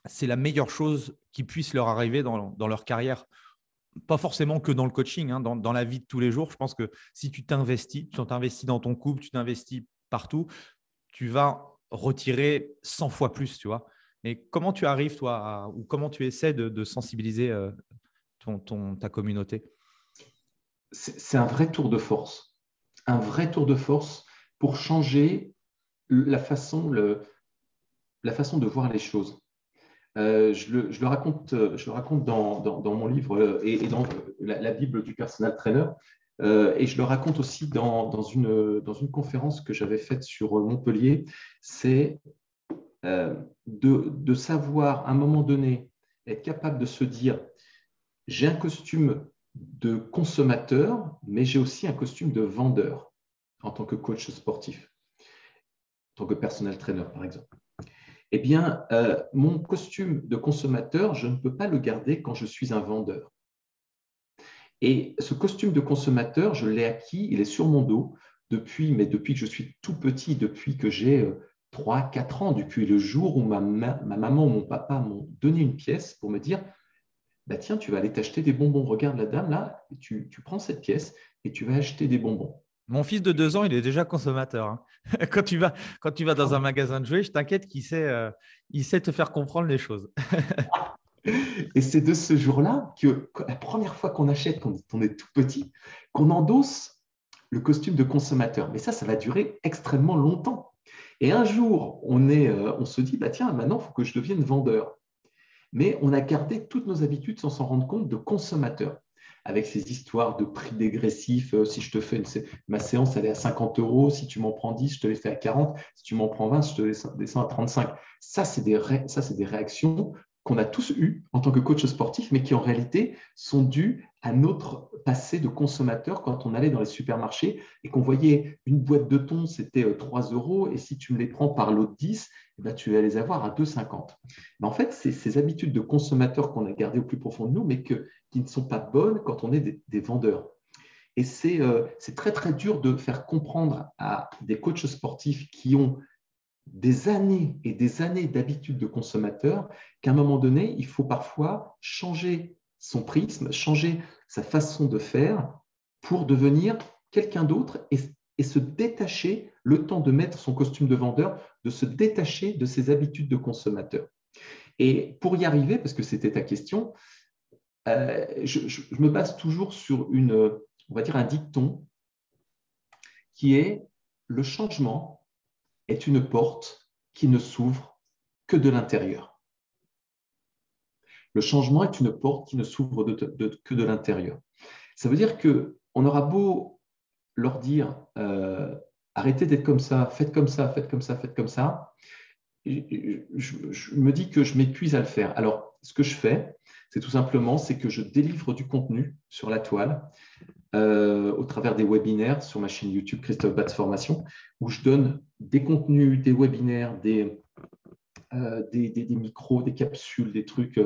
c'est la meilleure chose qui puisse leur arriver dans leur carrière? Pas forcément que dans le coaching, hein, dans la vie de tous les jours. Je pense que si tu t'investis dans ton couple, tu t'investis partout, tu vas retirer 100 fois plus, tu vois. Mais comment tu arrives, toi, ou comment tu essaies de sensibiliser ta communauté?
C'est un vrai tour de force. Un vrai tour de force pour changer la façon de voir les choses. Je le raconte dans mon livre et dans la Bible du personal trainer. Et je le raconte aussi dans une conférence que j'avais faite sur Montpellier. C'est de savoir, à un moment donné, être capable de se dire « j'ai un costume de consommateur, mais j'ai aussi un costume de vendeur en tant que coach sportif, en tant que personal trainer, par exemple. » Eh bien, mon costume de consommateur, je ne peux pas le garder quand je suis un vendeur. Et ce costume de consommateur, je l'ai acquis, il est sur mon dos depuis que je suis tout petit, depuis que j'ai 3-4 ans, depuis le jour où ma maman ou mon papa m'ont donné une pièce pour me dire bah, tiens, tu vas aller t'acheter des bonbons. Regarde la dame là, tu prends cette pièce et tu vas acheter des bonbons.
Mon fils de 2 ans, il est déjà consommateur, hein. Quand tu vas dans un magasin de jouets, je t'inquiète qu'il sait te faire comprendre les choses.
Et c'est de ce jour-là que la première fois qu'on achète, quand on est tout petit, qu'on endosse le costume de consommateur. Mais ça va durer extrêmement longtemps. Et un jour, on se dit, bah, tiens, maintenant, il faut que je devienne vendeur. Mais on a gardé toutes nos habitudes sans s'en rendre compte de consommateur, avec ces histoires de prix dégressifs. Si je te fais ma séance, elle est à 50 €. Si tu m'en prends 10, je te les fais à 40. Si tu m'en prends 20, je te descends à 35. Ça, c'est des réactions qu'on a tous eues en tant que coach sportif, mais qui en réalité sont dues à notre passé de consommateur quand on allait dans les supermarchés et qu'on voyait une boîte de thon, c'était 3 €, et si tu me les prends par lot de 10, eh bien, tu vas les avoir à 2,50. Mais en fait, c'est ces habitudes de consommateur qu'on a gardées au plus profond de nous, mais qui ne sont pas bonnes quand on est des vendeurs. Et c'est très, très dur de faire comprendre à des coachs sportifs qui ont des années et des années d'habitude de consommateur qu'à un moment donné, il faut parfois changer son prisme, changer sa façon de faire pour devenir quelqu'un d'autre et se détacher, le temps de mettre son costume de vendeur, de se détacher de ses habitudes de consommateur. Et pour y arriver, parce que c'était ta question, je me base toujours sur on va dire un dicton qui est le changement est une porte qui ne s'ouvre que de l'intérieur. Le changement est une porte qui ne s'ouvre que de l'intérieur. Ça veut dire qu'on aura beau leur dire arrêtez d'être comme ça, faites comme ça, faites comme ça, faites comme ça. Je me dis que je m'épuise à le faire. Alors, ce que je fais, c'est tout simplement que je délivre du contenu sur la toile au travers des webinaires sur ma chaîne YouTube Christophe Batz Formation, où je donne des contenus, des webinaires, des micros, des capsules, des trucs,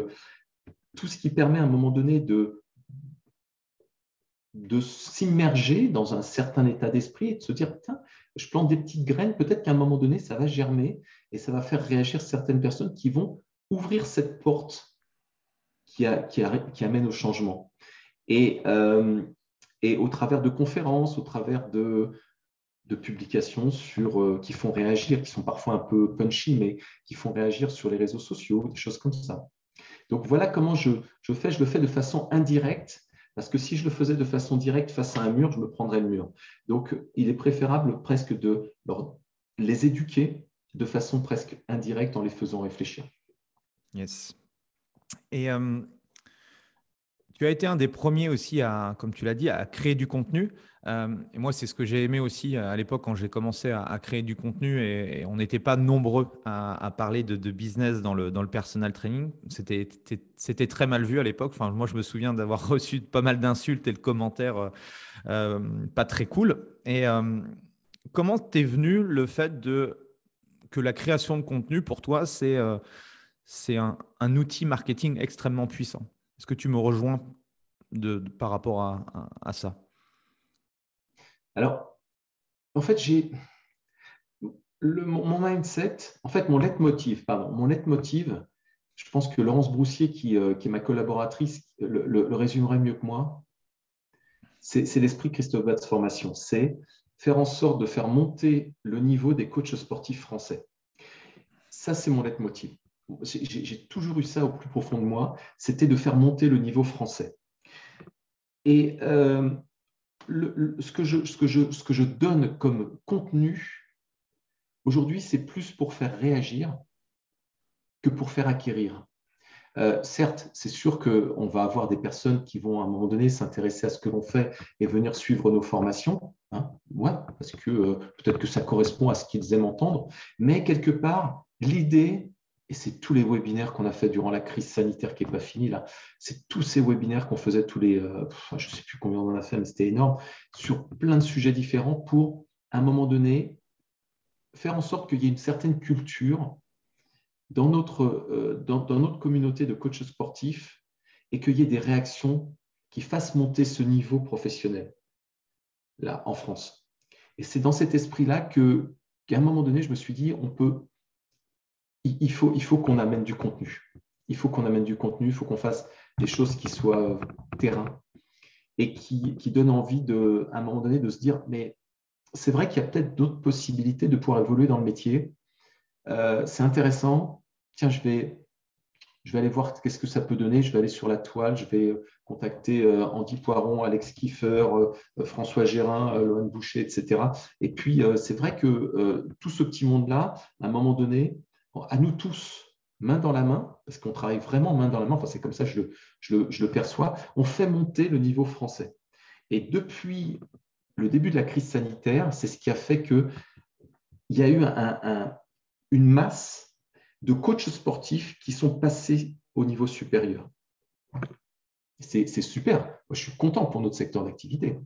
tout ce qui permet à un moment donné de s'immerger dans un certain état d'esprit et de se dire, putain, je plante des petites graines, peut-être qu'à un moment donné, ça va germer et ça va faire réagir certaines personnes qui vont ouvrir cette porte qui amène au changement. Et au travers de conférences, au travers de publications qui font réagir, qui sont parfois un peu punchy, mais qui font réagir sur les réseaux sociaux, des choses comme ça. Donc, voilà comment je le fais de façon indirecte, parce que si je le faisais de façon directe face à un mur, je me prendrais le mur. Donc, il est préférable presque de les éduquer de façon presque indirecte en les faisant réfléchir.
Yes. Et tu as été un des premiers aussi, comme tu l'as dit, à créer du contenu. Et moi, c'est ce que j'ai aimé aussi à l'époque quand j'ai commencé à créer du contenu et on n'était pas nombreux à parler de business dans le personal training. C'était très mal vu à l'époque. Enfin, moi, je me souviens d'avoir reçu pas mal d'insultes et de commentaires pas très cool. Et comment t'es venu le fait que la création de contenu, pour toi, c'est un outil marketing extrêmement puissant? Est-ce que tu me rejoins par rapport à ça?
Alors, en fait, mon mindset, en fait, mon leitmotiv, je pense que Laurence Broussier, qui est ma collaboratrice, le résumerait mieux que moi. C'est l'esprit Christophe Batz Formation. C'est faire en sorte de faire monter le niveau des coachs sportifs français. Ça, c'est mon leitmotiv. J'ai toujours eu ça au plus profond de moi, c'était de faire monter le niveau français. Et ce que je donne comme contenu, aujourd'hui, c'est plus pour faire réagir que pour faire acquérir. Certes, c'est sûr qu'on va avoir des personnes qui vont à un moment donné s'intéresser à ce que l'on fait et venir suivre nos formations, hein, ouais, parce que peut-être que ça correspond à ce qu'ils aiment entendre, mais quelque part, l'idée, et c'est tous les webinaires qu'on a fait durant la crise sanitaire qui n'est pas finie, là, c'est tous ces webinaires qu'on faisait tous les, je ne sais plus combien on en a fait, mais c'était énorme, sur plein de sujets différents pour, à un moment donné, faire en sorte qu'il y ait une certaine culture dans notre communauté de coachs sportifs et qu'il y ait des réactions qui fassent monter ce niveau professionnel, là, en France. Et c'est dans cet esprit-là qu'à un moment donné, je me suis dit, il faut qu'on amène du contenu. Il faut qu'on fasse des choses qui soient terrain et qui donnent envie, à un moment donné, de se dire, mais c'est vrai qu'il y a peut-être d'autres possibilités de pouvoir évoluer dans le métier. C'est intéressant. Tiens, je vais aller voir qu'est-ce que ça peut donner. Je vais aller sur la toile. Je vais contacter Andy Poiron, Alex Kiefer, François Gérin, Lohan Boucher, etc. Et puis, c'est vrai que tout ce petit monde-là, à un moment donné, à nous tous, main dans la main, parce qu'on travaille vraiment main dans la main, enfin, c'est comme ça que je le perçois, on fait monter le niveau français. Et depuis le début de la crise sanitaire, c'est ce qui a fait qu'il y a eu une masse de coachs sportifs qui sont passés au niveau supérieur. C'est super. Moi, je suis content pour notre secteur d'activité.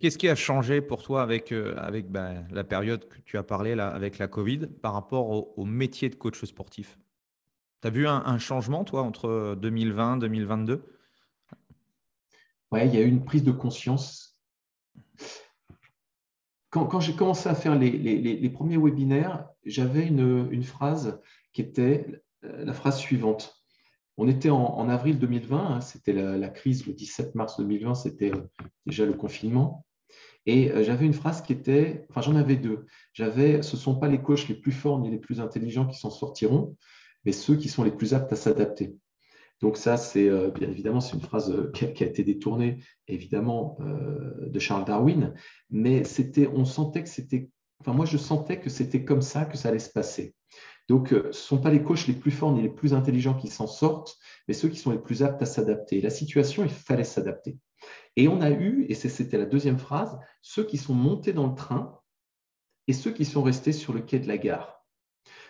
Qu'est-ce qui a changé pour toi avec la période que tu as parlé, là, avec la Covid, par rapport au métier de coach sportif? Tu as vu un changement, toi, entre 2020 et 2022?
Ouais, il y a eu une prise de conscience Quand j'ai commencé à faire les premiers webinaires, j'avais une phrase qui était la phrase suivante. On était en avril 2020, hein, c'était la crise, le 17 mars 2020, c'était déjà le confinement. Et j'avais une phrase qui était, enfin j'en avais deux. Ce ne sont pas les coachs les plus forts ni les plus intelligents qui s'en sortiront, mais ceux qui sont les plus aptes à s'adapter. Donc ça, c'est bien évidemment, c'est une phrase qui a été détournée, évidemment, de Charles Darwin, mais on sentait que c'était, enfin moi je sentais que c'était comme ça que ça allait se passer. Donc, ce ne sont pas les coachs les plus forts ni les plus intelligents qui s'en sortent, mais ceux qui sont les plus aptes à s'adapter. La situation, il fallait s'adapter. Et on a eu, et c'était la deuxième phrase, ceux qui sont montés dans le train et ceux qui sont restés sur le quai de la gare.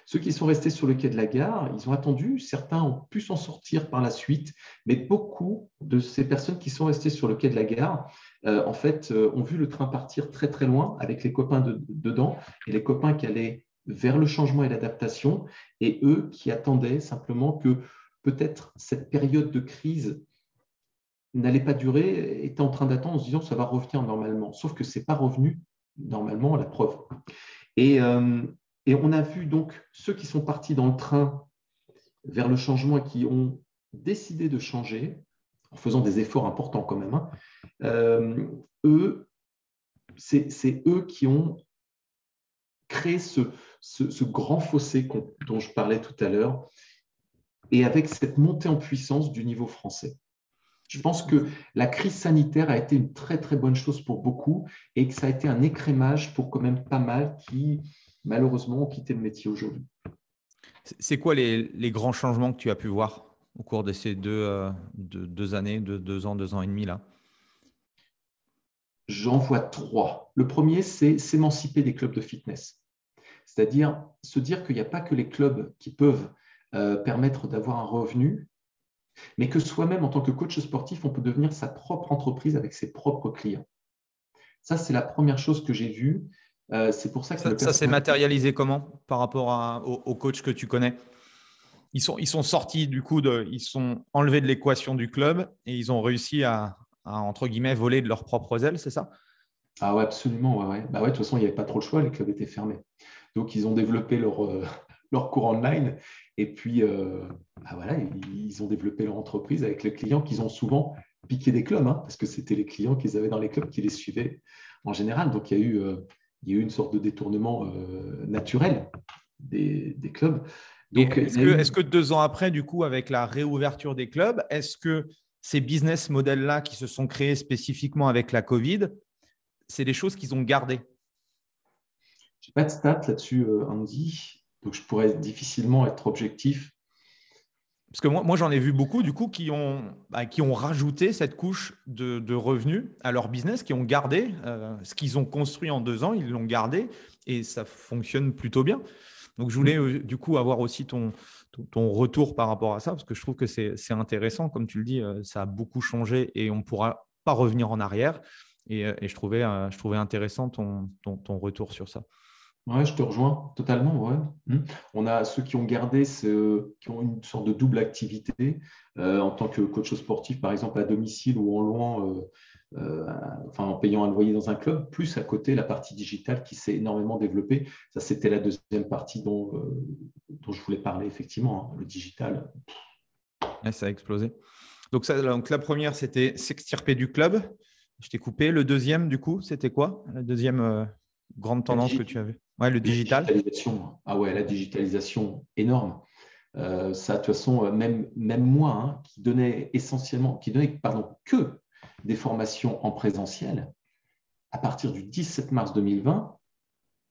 Ceux qui sont restés sur le quai de la gare, ils ont attendu, certains ont pu s'en sortir par la suite, mais beaucoup de ces personnes qui sont restées sur le quai de la gare, en fait, ont vu le train partir très très loin avec les copains dedans et les copains qui allaient vers le changement et l'adaptation, et eux qui attendaient simplement que peut-être cette période de crise n'allait pas durer, étaient en train d'attendre en se disant que ça va revenir normalement. Sauf que ce n'est pas revenu normalement, la preuve. Et on a vu donc ceux qui sont partis dans le train vers le changement et qui ont décidé de changer, en faisant des efforts importants quand même, hein, c'est eux qui ont créé ce grand fossé dont je parlais tout à l'heure, et avec cette montée en puissance du niveau français. Je pense que la crise sanitaire a été une très, très bonne chose pour beaucoup et que ça a été un écrémage pour quand même pas mal qui, malheureusement, ont quitté le métier aujourd'hui.
C'est quoi les grands changements que tu as pu voir au cours de ces deux années, 2 ans et demi là?
J'en vois trois. Le premier, c'est s'émanciper des clubs de fitness. C'est-à-dire se dire qu'il n'y a pas que les clubs qui peuvent permettre d'avoir un revenu, mais que soi-même, en tant que coach sportif, on peut devenir sa propre entreprise avec ses propres clients. Ça, c'est la première chose que j'ai vue. C'est pour ça que
ça s'est matérialisé comment par rapport aux coachs que tu connais? Ils sont sortis du coup, ils sont enlevés de l'équation du club et ils ont réussi à entre guillemets, voler de leurs propres ailes, c'est ça?
Ah ouais, absolument. Ouais. Bah ouais, de toute façon, il n'y avait pas trop le choix, les clubs étaient fermés. Donc, ils ont développé leur cours online et puis, bah voilà, ils ont développé leur entreprise avec les clients qu'ils ont souvent piqué des clubs, hein, parce que c'était les clients qu'ils avaient dans les clubs qui les suivaient en général. Donc, il y a eu une sorte de détournement naturel des clubs. Donc,
est-ce que 2 ans après, du coup, avec la réouverture des clubs, est-ce que ces business models-là qui se sont créés spécifiquement avec la Covid, c'est des choses qu'ils ont gardées?
Je n'ai pas de stats là-dessus, Andy, donc je pourrais difficilement être objectif.
Parce que moi j'en ai vu beaucoup, du coup, qui ont rajouté cette couche de revenus à leur business, qui ont gardé ce qu'ils ont construit en 2 ans, ils l'ont gardé et ça fonctionne plutôt bien. Donc, je voulais du coup avoir aussi ton retour par rapport à ça, parce que je trouve que c'est intéressant. Comme tu le dis, ça a beaucoup changé et on ne pourra pas revenir en arrière. Et je trouvais intéressant ton retour sur ça.
Ouais, je te rejoins totalement. Ouais. On a ceux qui ont gardé, qui ont une sorte de double activité en tant que coach sportif, par exemple à domicile ou en louant, enfin en payant un loyer dans un club, plus à côté la partie digitale qui s'est énormément développée. Ça, c'était la deuxième partie dont je voulais parler, effectivement, hein, le digital.
Ouais, ça a explosé. Donc la première, c'était s'extirper du club. Je t'ai coupé. Le deuxième, du coup, c'était quoi? La deuxième grande tendance que tu avais? Ouais, le digital.
Digitalisation. Ah ouais, la digitalisation énorme. Ça, de toute façon, même moi, hein, qui donnait que des formations en présentiel, à partir du 17 mars 2020,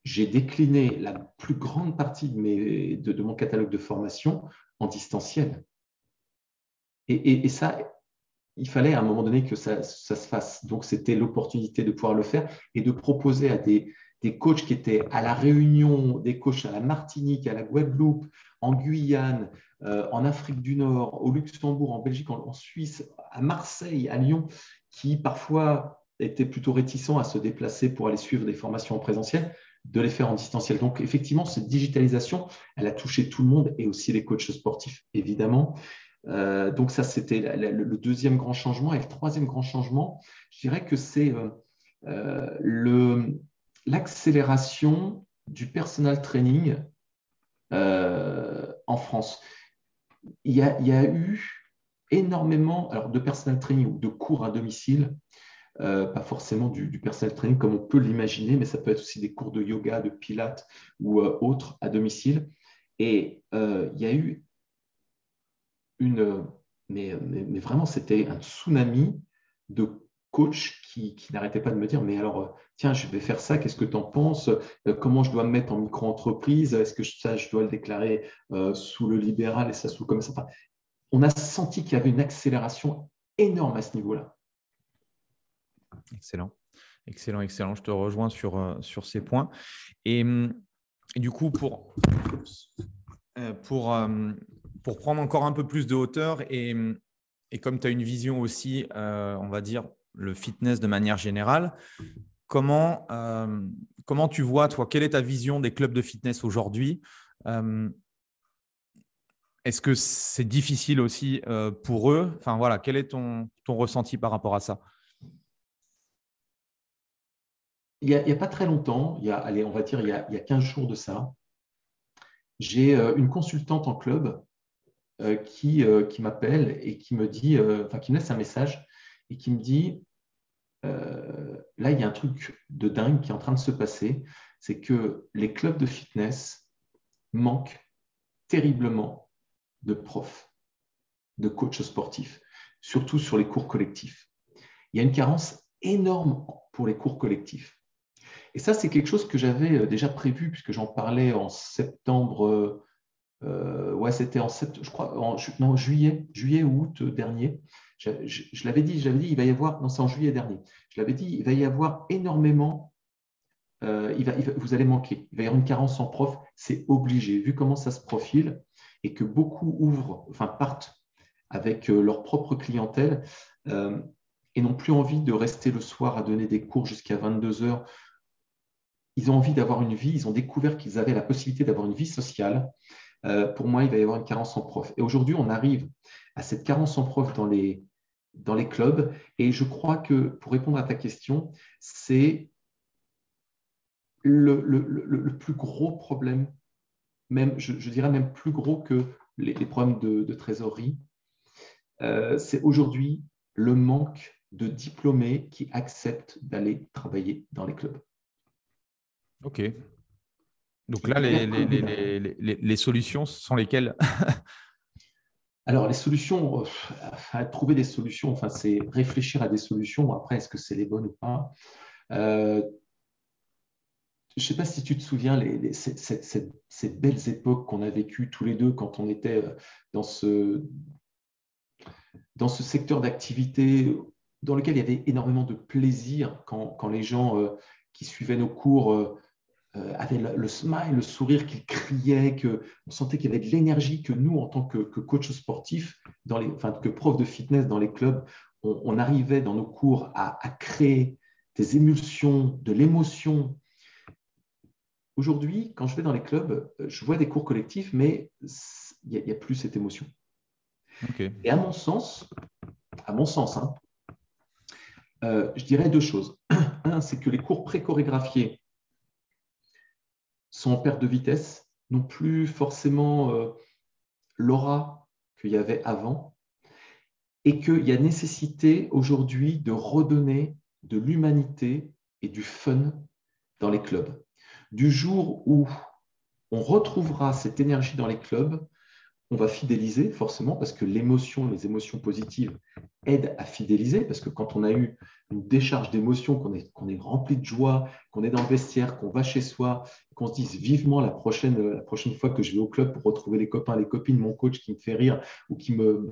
j'ai décliné la plus grande partie de mon catalogue de formation en distanciel. Et ça, il fallait à un moment donné que ça se fasse. Donc, c'était l'opportunité de pouvoir le faire et de proposer à des coachs qui étaient à La Réunion, des coachs à la Martinique, à la Guadeloupe, en Guyane, en Afrique du Nord, au Luxembourg, en Belgique, en Suisse, à Marseille, à Lyon, qui parfois étaient plutôt réticents à se déplacer pour aller suivre des formations en présentiel, de les faire en distanciel. Donc, effectivement, cette digitalisation, elle a touché tout le monde et aussi les coachs sportifs, évidemment. Donc ça, c'était le deuxième grand changement. Et le troisième grand changement, je dirais que c'est l'accélération du personal training en France. Il y a eu énormément de personal training ou de cours à domicile, pas forcément du personal training comme on peut l'imaginer, mais ça peut être aussi des cours de yoga, de pilates ou autres à domicile. Et il y a eu mais vraiment, c'était un tsunami de coachs qui n'arrêtaient pas de me dire, mais alors, tiens, je vais faire ça, qu'est-ce que tu en penses? Comment je dois me mettre en micro-entreprise? Est-ce que ça, je dois le déclarer sous le libéral et ça sous le commerce? Enfin, on a senti qu'il y avait une accélération énorme à ce niveau-là.
Excellent, excellent, excellent. Je te rejoins sur ces points. Et du coup, pour prendre encore un peu plus de hauteur et comme tu as une vision aussi, on va dire, le fitness de manière générale, comment tu vois, toi, quelle est ta vision des clubs de fitness aujourd'hui? Est-ce que c'est difficile aussi pour eux? Enfin, voilà, quel est ton ressenti par rapport à ça?
Il n'y a pas très longtemps, allez, on va dire il y a 15 jours de ça, j'ai une consultante en club qui m'appelle et qui me dit, qui me laisse un message et qui me dit là, il y a un truc de dingue qui est en train de se passer, c'est que les clubs de fitness manquent terriblement de profs, de coachs sportifs, surtout sur les cours collectifs. Il y a une carence énorme pour les cours collectifs. Et ça, c'est quelque chose que j'avais déjà prévu, puisque j'en parlais en septembre, c'était en septembre, je crois, juillet ou août dernier. Je l'avais dit, il va y avoir, non, c'est en juillet dernier, je l'avais dit, il va y avoir énormément, vous allez manquer, il va y avoir une carence en prof, c'est obligé, vu comment ça se profile et que beaucoup partent avec leur propre clientèle et n'ont plus envie de rester le soir à donner des cours jusqu'à 22 heures. Ils ont envie d'avoir une vie, ils ont découvert qu'ils avaient la possibilité d'avoir une vie sociale. Pour moi, il va y avoir une carence en prof. Et aujourd'hui, on arrive à cette carence en prof dans les clubs. Et je crois que, pour répondre à ta question, c'est le plus gros problème, même, je dirais même plus gros que les problèmes de trésorerie. C'est aujourd'hui le manque de diplômés qui acceptent d'aller travailler dans les clubs.
Ok. Donc là, les solutions sont lesquelles?
Alors, les solutions, trouver des solutions, c'est réfléchir à des solutions. Après, est-ce que c'est les bonnes ou pas? Je ne sais pas si tu te souviens, ces belles époques qu'on a vécues tous les deux quand on était dans ce secteur d'activité dans lequel il y avait énormément de plaisir quand les gens qui suivaient nos cours avaient le smile, le sourire, qu'ils criaient, qu'on sentait qu'il y avait de l'énergie, que nous, en tant que coach sportif, que prof de fitness dans les clubs, on arrivait dans nos cours à créer des émulsions, de l'émotion. Aujourd'hui, quand je vais dans les clubs, je vois des cours collectifs, mais il n'y a plus cette émotion.
Okay.
Et à mon sens, je dirais deux choses. Un, c'est que les cours pré-chorégraphiés sont en perte de vitesse, n'ont plus forcément l'aura qu'il y avait avant, et qu'il y a nécessité aujourd'hui de redonner de l'humanité et du fun dans les clubs. Du jour où on retrouvera cette énergie dans les clubs, on va fidéliser forcément parce que les émotions positives aident à fidéliser parce que quand on a eu une décharge d'émotions, qu'on est rempli de joie, qu'on est dans le vestiaire, qu'on va chez soi, qu'on se dise vivement la prochaine fois que je vais au club pour retrouver les copains, les copines, mon coach qui me fait rire ou qui me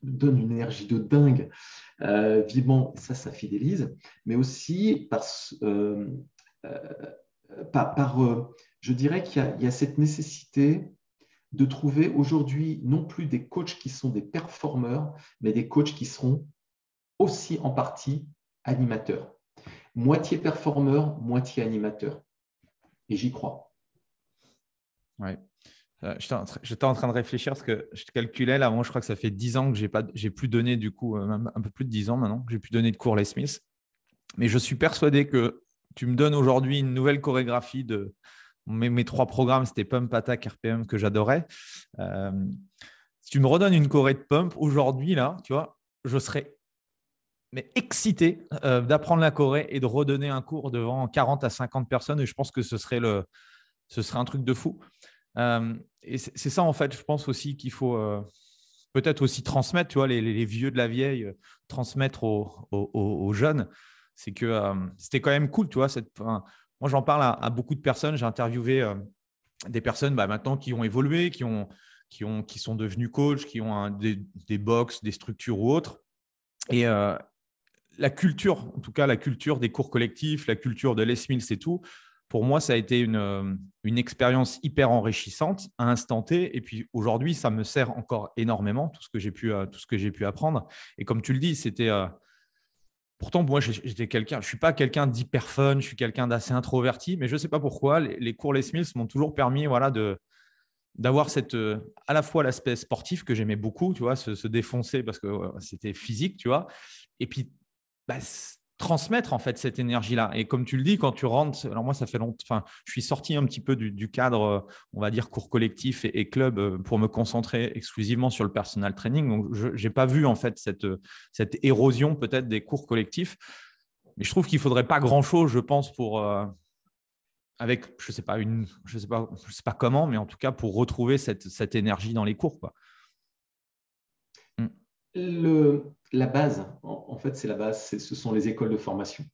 donne une énergie de dingue, vivement, ça fidélise, mais aussi je dirais qu'il y a cette nécessité de trouver aujourd'hui non plus des coachs qui sont des performeurs, mais des coachs qui seront aussi en partie animateurs. Moitié performeur, moitié animateur. Et j'y crois.
Ouais. J'étais en train de réfléchir parce que je calculais là, moi je crois que ça fait 10 ans que j'ai plus donné du coup, même un peu plus de 10 ans maintenant, que j'ai plus donné de cours Les Smiths. Mais je suis persuadé que tu me donnes aujourd'hui une nouvelle chorégraphie de mes 3 programmes, c'était Pump, Attack, RPM que j'adorais. Si tu me redonnes une choré de Pump aujourd'hui, là, tu vois, je serais excité d'apprendre la choré et de redonner un cours devant 40 à 50 personnes. Et je pense que ce serait un truc de fou. Et c'est ça, en fait, je pense aussi qu'il faut peut-être aussi transmettre, tu vois, les vieux de la vieille, transmettre aux jeunes. C'est que c'était quand même cool, tu vois. Moi, j'en parle à beaucoup de personnes. J'ai interviewé des personnes maintenant qui ont évolué, qui sont devenus coachs, qui ont des box, des structures ou autres. Et la culture, en tout cas la culture des cours collectifs, la culture de Les Mills et tout, pour moi, ça a été une expérience hyper enrichissante à instant T. Et puis aujourd'hui, ça me sert encore énormément, tout ce que j'ai pu apprendre. Et comme tu le dis, c'était… pourtant, moi, je ne suis pas quelqu'un d'hyper fun, je suis quelqu'un d'assez introverti, mais je ne sais pas pourquoi, les cours Les Mills m'ont toujours permis d'avoir à la fois l'aspect sportif que j'aimais beaucoup, tu vois, se défoncer parce que c'était physique, tu vois, et puis transmettre en fait cette énergie-là. Et comme tu le dis, quand tu rentres, alors moi ça fait longtemps, enfin, je suis sorti un petit peu du cadre, on va dire cours collectif et club pour me concentrer exclusivement sur le personal training. Donc je n'ai pas vu en fait cette érosion peut-être des cours collectifs. Mais je trouve qu'il ne faudrait pas grand-chose, je pense, pour avec, je sais pas comment, mais en tout cas pour retrouver cette énergie dans les cours, quoi.
La base, en fait, c'est la base, ce sont les écoles de formation.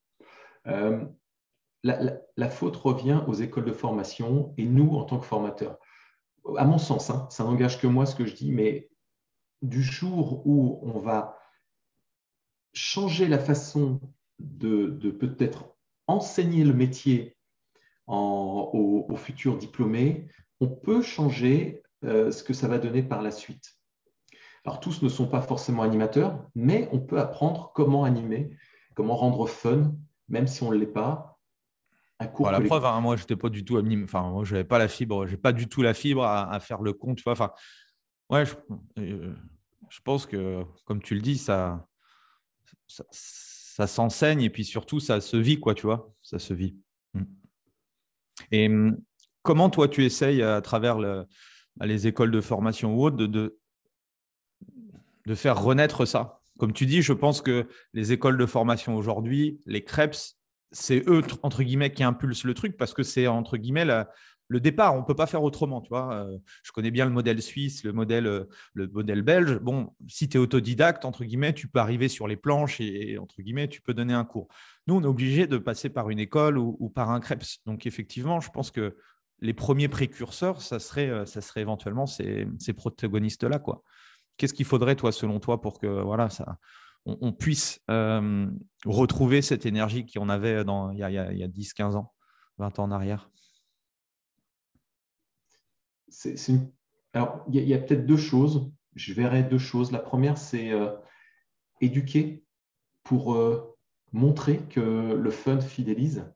La faute revient aux écoles de formation et nous, en tant que formateurs. À mon sens, ça n'engage que moi ce que je dis, mais du jour où on va changer la façon de peut-être enseigner le métier aux futurs diplômés, on peut changer ce que ça va donner par la suite. Alors, tous ne sont pas forcément animateurs, mais on peut apprendre comment animer, comment rendre fun, même si on ne l'est pas, un cours
La
collectif.
preuve, moi, je n'étais pas du tout animé. Enfin, moi, je n'avais pas la fibre. Je n'ai pas du tout la fibre à faire le con, tu vois. Enfin, ouais, je pense que, comme tu le dis, ça s'enseigne et puis surtout, ça se vit, quoi, tu vois. Ça se vit. Et comment, toi, tu essayes à travers les écoles de formation ou autres de faire renaître ça? Comme tu dis, je pense que les écoles de formation aujourd'hui, les CREPS, c'est eux, entre guillemets, qui impulsent le truc parce que c'est, entre guillemets, le départ. On ne peut pas faire autrement. Tu vois, je connais bien le modèle suisse, le modèle belge. Bon, si tu es autodidacte, entre guillemets, tu peux arriver sur les planches et, entre guillemets, tu peux donner un cours. Nous, on est obligé de passer par une école ou par un CREPS. Donc, effectivement, je pense que les premiers précurseurs, ça serait éventuellement ces protagonistes-là, quoi. Qu'est-ce qu'il faudrait, toi, selon toi, pour que on puisse retrouver cette énergie qu'on avait il y a 10, 15 ans, 20 ans en arrière?
Alors, il y a peut-être deux choses. Je verrais deux choses. La première, c'est éduquer pour montrer que le fun fidélise,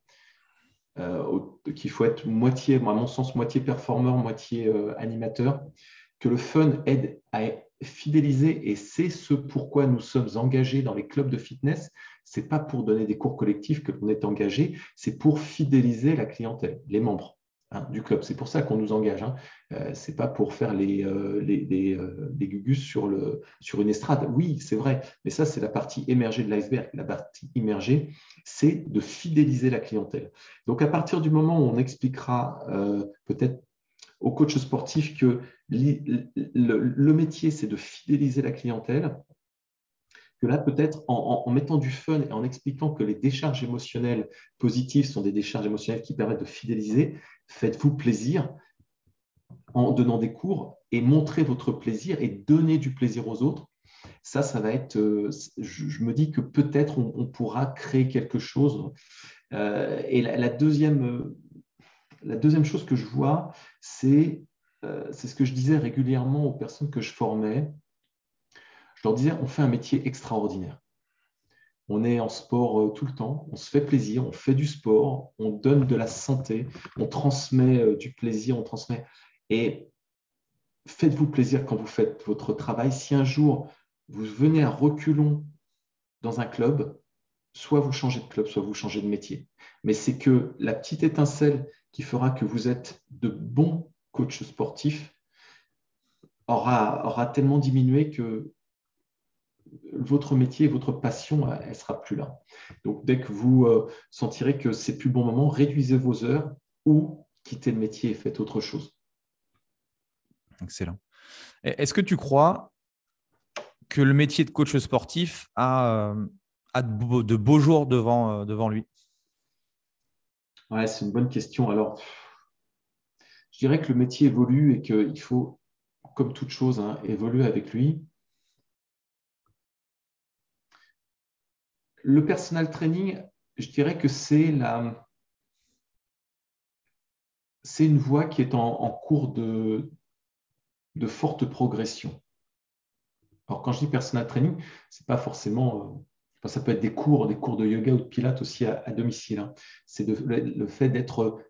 qu'il faut être moitié, à mon sens, moitié performeur, moitié animateur, que le fun aide à fidéliser, et c'est ce pourquoi nous sommes engagés dans les clubs de fitness. Ce n'est pas pour donner des cours collectifs que l'on est engagé, c'est pour fidéliser la clientèle, les membres du club. C'est pour ça qu'on nous engage. Ce n'est pas pour faire les gugus sur une estrade. Oui, c'est vrai, mais ça, c'est la partie émergée de l'iceberg. La partie immergée, c'est de fidéliser la clientèle. Donc, à partir du moment où on expliquera peut-être aux coachs sportifs que le métier, c'est de fidéliser la clientèle, que là, peut-être en mettant du fun et en expliquant que les décharges émotionnelles positives sont des décharges émotionnelles qui permettent de fidéliser, faites-vous plaisir en donnant des cours et montrez votre plaisir et donnez du plaisir aux autres. Ça va être… je me dis que peut-être on pourra créer quelque chose. Et la deuxième chose que je vois, c'est ce que je disais régulièrement aux personnes que je formais. Je leur disais, on fait un métier extraordinaire. On est en sport tout le temps, on se fait plaisir, on fait du sport, on donne de la santé, on transmet du plaisir, on transmet… Et faites-vous plaisir quand vous faites votre travail. Si un jour, vous venez à reculons dans un club, soit vous changez de club, soit vous changez de métier. Mais c'est que la petite étincelle qui fera que vous êtes de bons coachs sportifs aura tellement diminué que votre métier, votre passion, elle ne sera plus là. Donc, dès que vous sentirez que c'est plus le bon moment, réduisez vos heures ou quittez le métier et faites autre chose.
Excellent. Est-ce que tu crois que le métier de coach sportif a de beaux jours devant lui?
Ouais, c'est une bonne question. Alors, je dirais que le métier évolue et qu'il faut, comme toute chose, évoluer avec lui. Le personal training, je dirais que c'est une voie qui est en cours de forte progression. Alors, quand je dis personal training, c'est pas forcément, ça peut être des cours de yoga ou de pilates aussi à domicile. C'est le fait d'être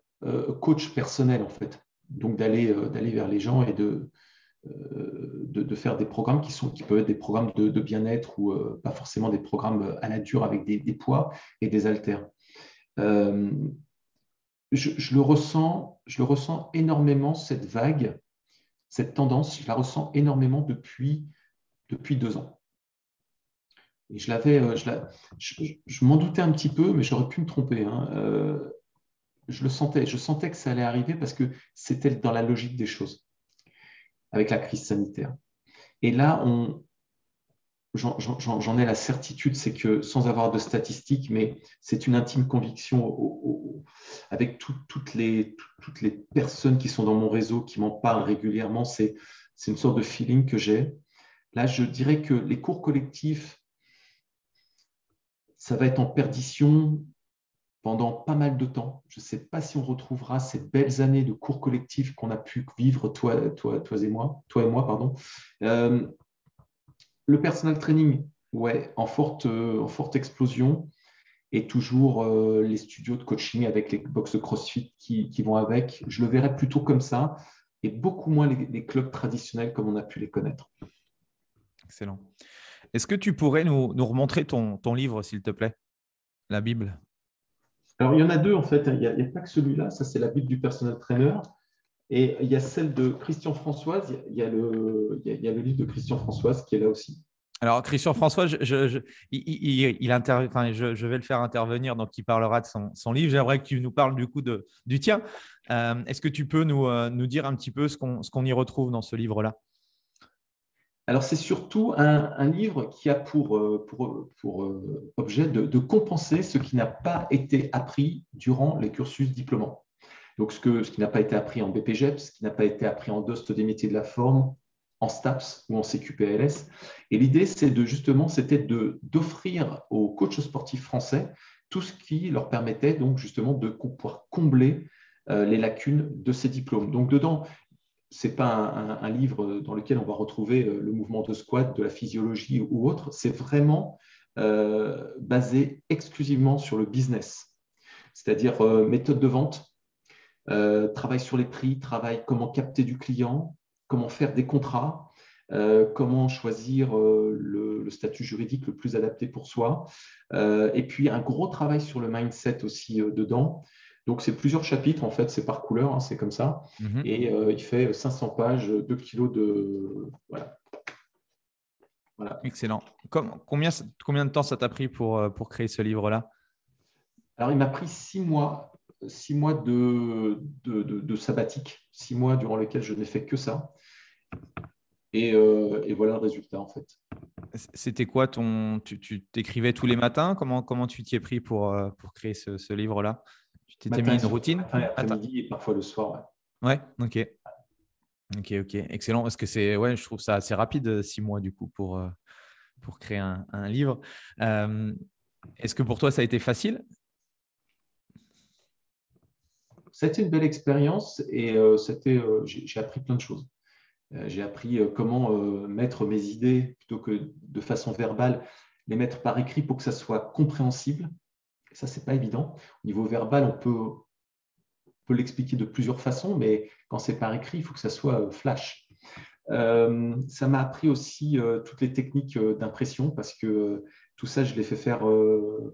coach personnel, en fait. Donc, d'aller vers les gens et de faire des programmes qui peuvent être des programmes de bien-être ou pas forcément des programmes à la dure avec des poids et des haltères. Je le ressens énormément, cette vague, cette tendance, je la ressens énormément depuis 2 ans. Et je m'en doutais un petit peu, mais j'aurais pu me tromper. Je sentais que ça allait arriver parce que c'était dans la logique des choses avec la crise sanitaire. Et là, j'en ai la certitude, c'est que sans avoir de statistiques, mais c'est une intime conviction avec toutes les personnes qui sont dans mon réseau, qui m'en parlent régulièrement, c'est une sorte de feeling que j'ai. Là, je dirais que les cours collectifs, ça va être en perdition pendant pas mal de temps. Je ne sais pas si on retrouvera ces belles années de cours collectifs qu'on a pu vivre, toi et moi, pardon. Le personal training, ouais, en forte explosion, et toujours les studios de coaching avec les box de CrossFit qui vont avec. Je le verrai plutôt comme ça, et beaucoup moins les clubs traditionnels comme on a pu les connaître.
Excellent. Est-ce que tu pourrais nous remontrer ton livre, s'il te plaît, la Bible?
Alors, il y en a 2, en fait. Il n'y a pas que celui-là. Ça, c'est la Bible du personal trainer. Et il y a celle de Christian Françoise. Il y a le livre de Christian Françoise qui est là aussi.
Alors, Christian François, je vais le faire intervenir, donc il parlera de son livre. J'aimerais que tu nous parles du coup du tien. Est-ce que tu peux nous dire un petit peu ce qu'on y retrouve dans ce livre-là?
Alors, c'est surtout un livre qui a pour objet de compenser ce qui n'a pas été appris durant les cursus diplômants. Donc, ce qui n'a pas été appris en BPGEP, ce qui n'a pas été appris en DOST des métiers de la forme, en STAPS ou en CQPLS. Et l'idée, c'était d'offrir aux coachs sportifs français tout ce qui leur permettait donc justement de pouvoir combler les lacunes de ces diplômes. Donc, dedans, ce n'est pas un livre dans lequel on va retrouver le mouvement de squat, de la physiologie ou autre. C'est vraiment basé exclusivement sur le business, c'est-à-dire méthode de vente, travail sur les prix, comment capter du client, comment faire des contrats, comment choisir le statut juridique le plus adapté pour soi. Et puis, un gros travail sur le mindset aussi dedans. Donc, c'est plusieurs chapitres, en fait, c'est par couleur, c'est comme ça.
Mm-hmm.
Et il fait 500 pages, 2 kilos de… Voilà.
Excellent. Combien de temps ça t'a pris pour créer ce livre-là?
Alors, il m'a pris 6 mois. 6 mois de sabbatique, 6 mois durant lesquels je n'ai fait que ça. Et voilà le résultat, en fait.
C'était quoi tu t'écrivais tous les matins? Comment tu t'y es pris pour créer ce livre-là? Tu t'étais mis une routine?
Matin, après-midi et parfois le soir.
Ouais, ok. Excellent. Parce que je trouve ça assez rapide, 6 mois du coup, pour créer un livre. Est-ce que pour toi, ça a été facile?
Ça a été une belle expérience et j'ai appris plein de choses. J'ai appris comment mettre mes idées, plutôt que de façon verbale, les mettre par écrit pour que ça soit compréhensible. Et ça, ce n'est pas évident. Au niveau verbal, on peut l'expliquer de plusieurs façons, mais quand c'est par écrit, il faut que ça soit flash. Ça m'a appris aussi toutes les techniques d'impression, parce que Tout ça, je l'ai fait faire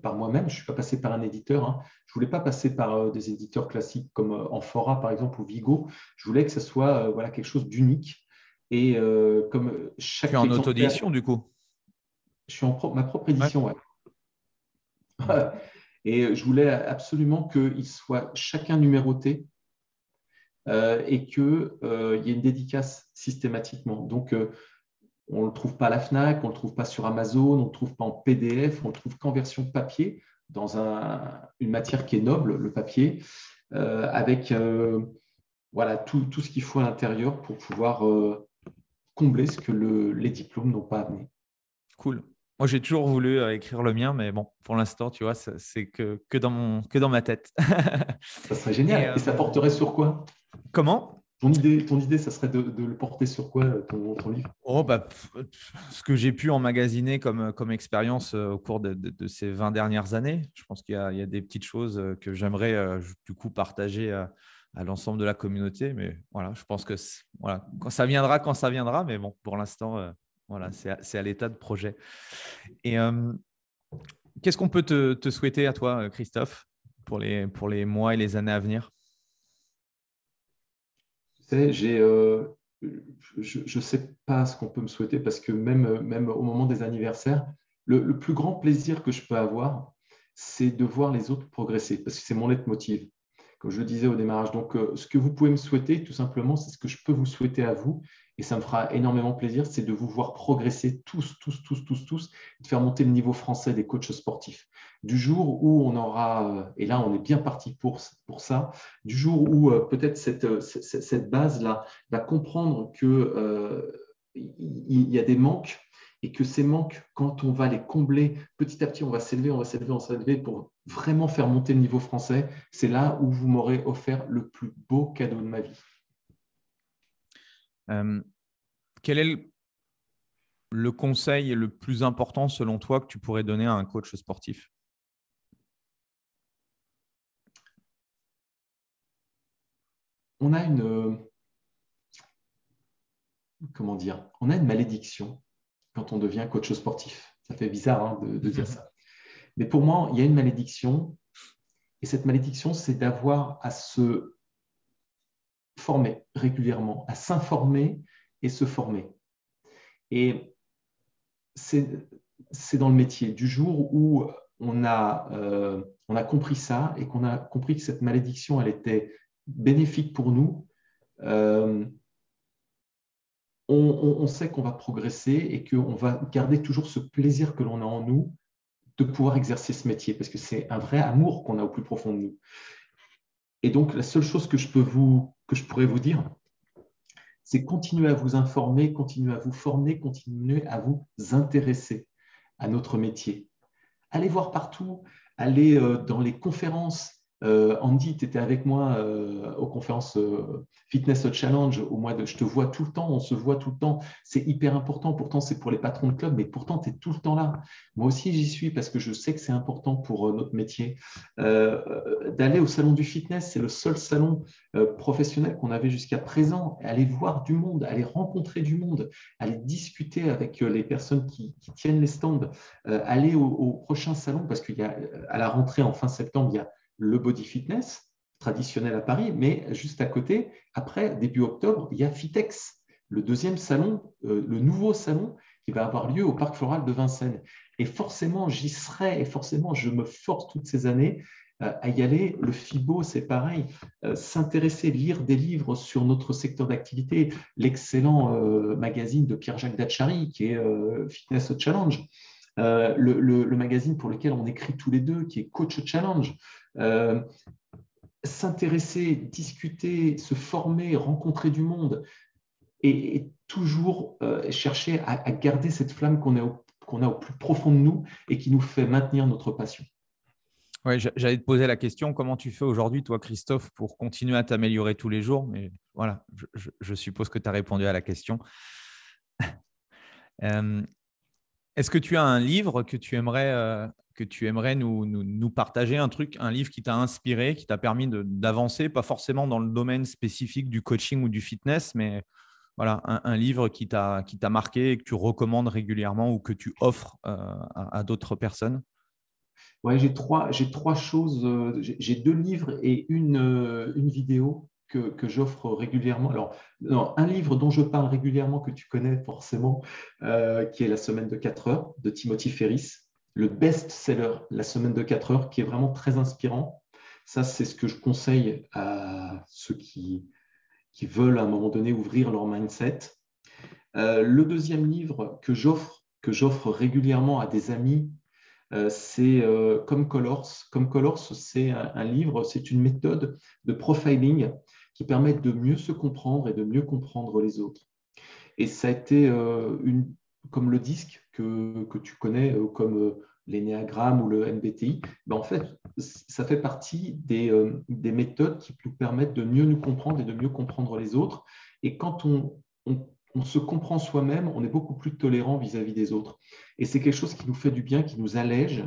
par moi-même. Je ne suis pas passé par un éditeur, hein. Je ne voulais pas passer par des éditeurs classiques comme Amphora, par exemple, ou Vigo. Je voulais que ce soit voilà, quelque chose d'unique. Et comme
Tu es
chaque
en
exemplaire,
auto-édition, du coup?
je suis en ma propre
Ouais.
édition. Ouais.
Ok.
Et je voulais absolument qu'ils soient chacun numérotés et qu'il y ait une dédicace systématiquement. Donc, on ne le trouve pas à la FNAC, on ne le trouve pas sur Amazon, on ne le trouve pas en PDF, on ne le trouve qu'en version papier, dans une matière qui est noble, le papier, avec voilà, tout ce qu'il faut à l'intérieur pour pouvoir combler ce que les diplômes n'ont pas amené.
Cool. Moi, j'ai toujours voulu écrire le mien, mais bon, pour l'instant, tu vois, c'est que dans ma tête.
Ça serait
Et
génial. Et ça porterait sur quoi?
comment?
Ton idée, ça serait de le porter sur quoi, ton livre?
Oh, bah, ce que j'ai pu emmagasiner comme expérience au cours de ces 20 dernières années. Je pense qu'il y a des petites choses que j'aimerais du coup partager à l'ensemble de la communauté. Mais voilà, je pense que voilà, quand ça viendra. Mais bon, pour l'instant, voilà, c'est à l'état de projet. Et qu'est-ce qu'on peut te souhaiter à toi, Christophe, pour les mois et les années à venir?
Tu sais, je ne sais pas ce qu'on peut me souhaiter parce que même au moment des anniversaires, le plus grand plaisir que je peux avoir, c'est de voir les autres progresser parce que c'est mon leitmotiv, comme je le disais au démarrage. Donc, ce que vous pouvez me souhaiter, tout simplement, c'est ce que je peux vous souhaiter à vous. Et ça me fera énormément plaisir, c'est de vous voir progresser tous, de faire monter le niveau français des coachs sportifs. Du jour où on aura, et là on est bien parti pour ça, du jour où peut-être cette base-là va comprendre qu'il y a des manques et que ces manques, quand on va les combler, petit à petit, on va s'élever pour vraiment faire monter le niveau français. C'est là où vous m'aurez offert le plus beau cadeau de ma vie.
Quel est le conseil le plus important selon toi que tu pourrais donner à un coach sportif?
On a comment dire, on a une malédiction quand on devient coach sportif. Ça fait bizarre hein, de dire ça. Mais pour moi, il y a une malédiction. Et cette malédiction, c'est d'avoir à se former régulièrement, à s'informer et se former. Et c'est dans le métier. Du jour où on a compris ça et qu'on a compris que cette malédiction, elle était bénéfique pour nous, on sait qu'on va progresser et qu'on va garder toujours ce plaisir que l'on a en nous de pouvoir exercer ce métier, parce que c'est un vrai amour qu'on a au plus profond de nous. Et donc, la seule chose que je pourrais vous dire, c'est continuer à vous informer, continuer à vous former, continuer à vous intéresser à notre métier. Allez voir partout, allez dans les conférences. Andy, tu étais avec moi aux conférences Fitness Challenge au mois de. Je te vois tout le temps, on se voit tout le temps. C'est hyper important. Pourtant, c'est pour les patrons de club, mais pourtant, tu es tout le temps là. Moi aussi, j'y suis parce que je sais que c'est important pour notre métier. D'aller au salon du fitness, c'est le seul salon professionnel qu'on avait jusqu'à présent. Aller voir du monde, aller rencontrer du monde, aller discuter avec les personnes qui tiennent les stands, aller au prochain salon parce qu'il y a à la rentrée en fin septembre, il y a le Body Fitness, traditionnel à Paris, mais juste à côté, après, début octobre, il y a Fitex, le deuxième salon, le nouveau salon qui va avoir lieu au Parc Floral de Vincennes. Et forcément, j'y serai et forcément, je me force toutes ces années à y aller. Le FIBO, c'est pareil, s'intéresser, lire des livres sur notre secteur d'activité, l'excellent magazine de Pierre-Jacques Dachary qui est Fitness Challenge. Le magazine pour lequel on écrit tous les deux, qui est Coach Challenge. S'intéresser, discuter, se former, rencontrer du monde et toujours chercher à garder cette flamme qu'on a au plus profond de nous et qui nous fait maintenir notre passion.
Ouais, j'allais te poser la question, comment tu fais aujourd'hui, toi, Christophe, pour continuer à t'améliorer tous les jours? Mais voilà, je suppose que tu as répondu à la question. Est-ce que tu as un livre que tu aimerais nous partager, un livre qui t'a inspiré, qui t'a permis d'avancer, pas forcément dans le domaine spécifique du coaching ou du fitness, mais voilà, un livre qui t'a marqué et que tu recommandes régulièrement ou que tu offres à d'autres personnes?
Ouais, j'ai trois choses. J'ai 2 livres et une vidéo que j'offre régulièrement. Alors, non, un livre dont je parle régulièrement, que tu connais forcément, qui est La semaine de 4 heures de Timothy Ferriss, le best-seller La semaine de 4 heures, qui est vraiment très inspirant. Ça, c'est ce que je conseille à ceux qui veulent à un moment donné ouvrir leur mindset. Le deuxième livre que j'offre régulièrement à des amis, c'est Comme Colors. Comme Colors, c'est un livre, c'est une méthode de profiling qui permet de mieux se comprendre et de mieux comprendre les autres. Et ça a été comme le DISC que tu connais, comme l'énéagramme ou le MBTI. En fait, ça fait partie des méthodes qui nous permettent de mieux nous comprendre et de mieux comprendre les autres. Et quand on se comprend soi-même, on est beaucoup plus tolérant vis-à-vis des autres. Et c'est quelque chose qui nous fait du bien, qui nous allège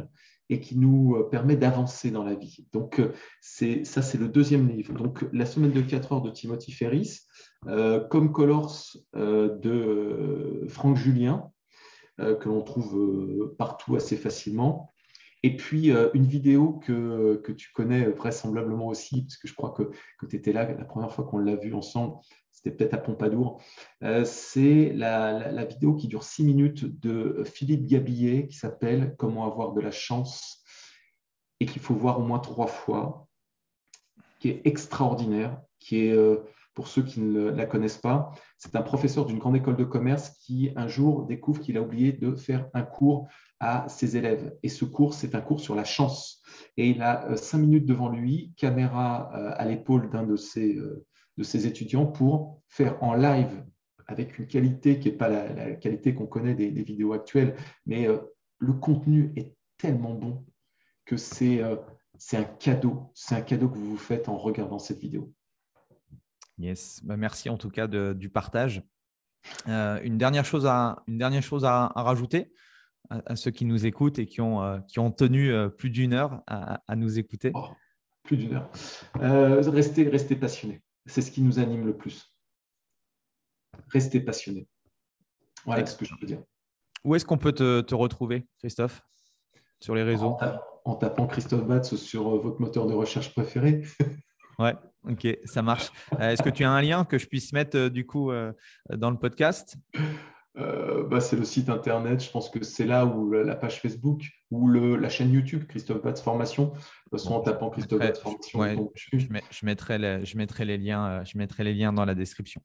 et qui nous permet d'avancer dans la vie. Donc, ça, c'est le deuxième livre. Donc, La semaine de 4 heures de Timothy Ferriss, Comme Colors de Franck Julien, que l'on trouve partout assez facilement. Et puis, une vidéo que tu connais vraisemblablement aussi, parce que je crois que tu étais là la première fois qu'on l'a vue ensemble, c'était peut-être à Pompadour. C'est la vidéo qui dure 6 minutes de Philippe Gabillet qui s'appelle « Comment avoir de la chance » et qu'il faut voir au moins 3 fois, qui est extraordinaire, qui est, pour ceux qui ne la connaissent pas, c'est un professeur d'une grande école de commerce qui, un jour, découvre qu'il a oublié de faire un cours à ses élèves. Et ce cours, c'est un cours sur la chance. Et il a 5 minutes devant lui, caméra à l'épaule d'un de ses étudiants pour faire en live, avec une qualité qui n'est pas la qualité qu'on connaît des vidéos actuelles, mais le contenu est tellement bon que c'est un cadeau. C'est un cadeau que vous vous faites en regardant cette vidéo.
Yes, merci en tout cas du partage. Une dernière chose à rajouter à ceux qui nous écoutent et qui ont tenu plus d'1 heure à nous écouter.
Oh, plus d'1 heure. Restez passionné. C'est ce qui nous anime le plus. Restez passionné. Voilà ce que je peux dire.
Où est-ce qu'on peut te retrouver, Christophe, sur les réseaux?
En tapant Christophe Batz sur votre moteur de recherche préféré.
Ouais, ok, ça marche. Est-ce que tu as un lien que je puisse mettre du coup dans le podcast?
C'est le site internet. Je pense que c'est là où la page Facebook ou la chaîne YouTube Christophe Batz Formation. De toute façon, en tapant Christophe Batz Formation.
Ouais, je mettrai les liens dans la description.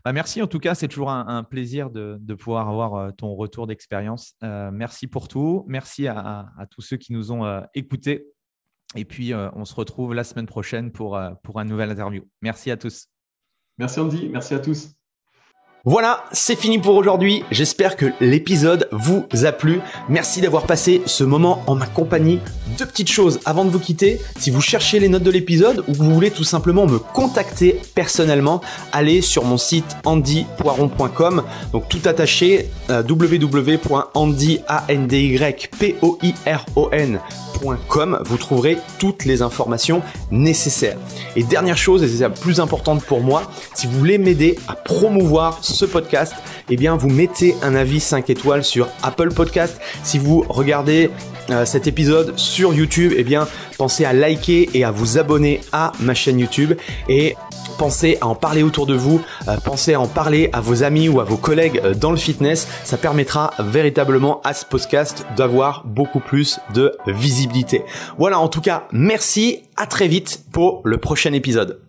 Merci en tout cas, c'est toujours un plaisir de pouvoir avoir ton retour d'expérience. Merci pour tout. Merci à tous ceux qui nous ont écoutés. Et puis, on se retrouve la semaine prochaine pour un nouvel interview. Merci à tous.
Merci Andy, merci à tous.
Voilà, c'est fini pour aujourd'hui. J'espère que l'épisode vous a plu. Merci d'avoir passé ce moment en ma compagnie. 2 petites choses avant de vous quitter. Si vous cherchez les notes de l'épisode ou que vous voulez tout simplement me contacter personnellement, allez sur mon site andypoiron.com. Donc tout attaché, www.andypoiron.com. Vous trouverez toutes les informations nécessaires. Et dernière chose, et c'est la plus importante pour moi, si vous voulez m'aider à promouvoir ce podcast, eh bien vous mettez un avis 5 étoiles sur Apple Podcast. Si vous regardez cet épisode sur YouTube, eh bien pensez à liker et à vous abonner à ma chaîne YouTube et pensez à en parler autour de vous, pensez à en parler à vos amis ou à vos collègues dans le fitness. Ça permettra véritablement à ce podcast d'avoir beaucoup plus de visibilité. Voilà, en tout cas, merci, à très vite pour le prochain épisode.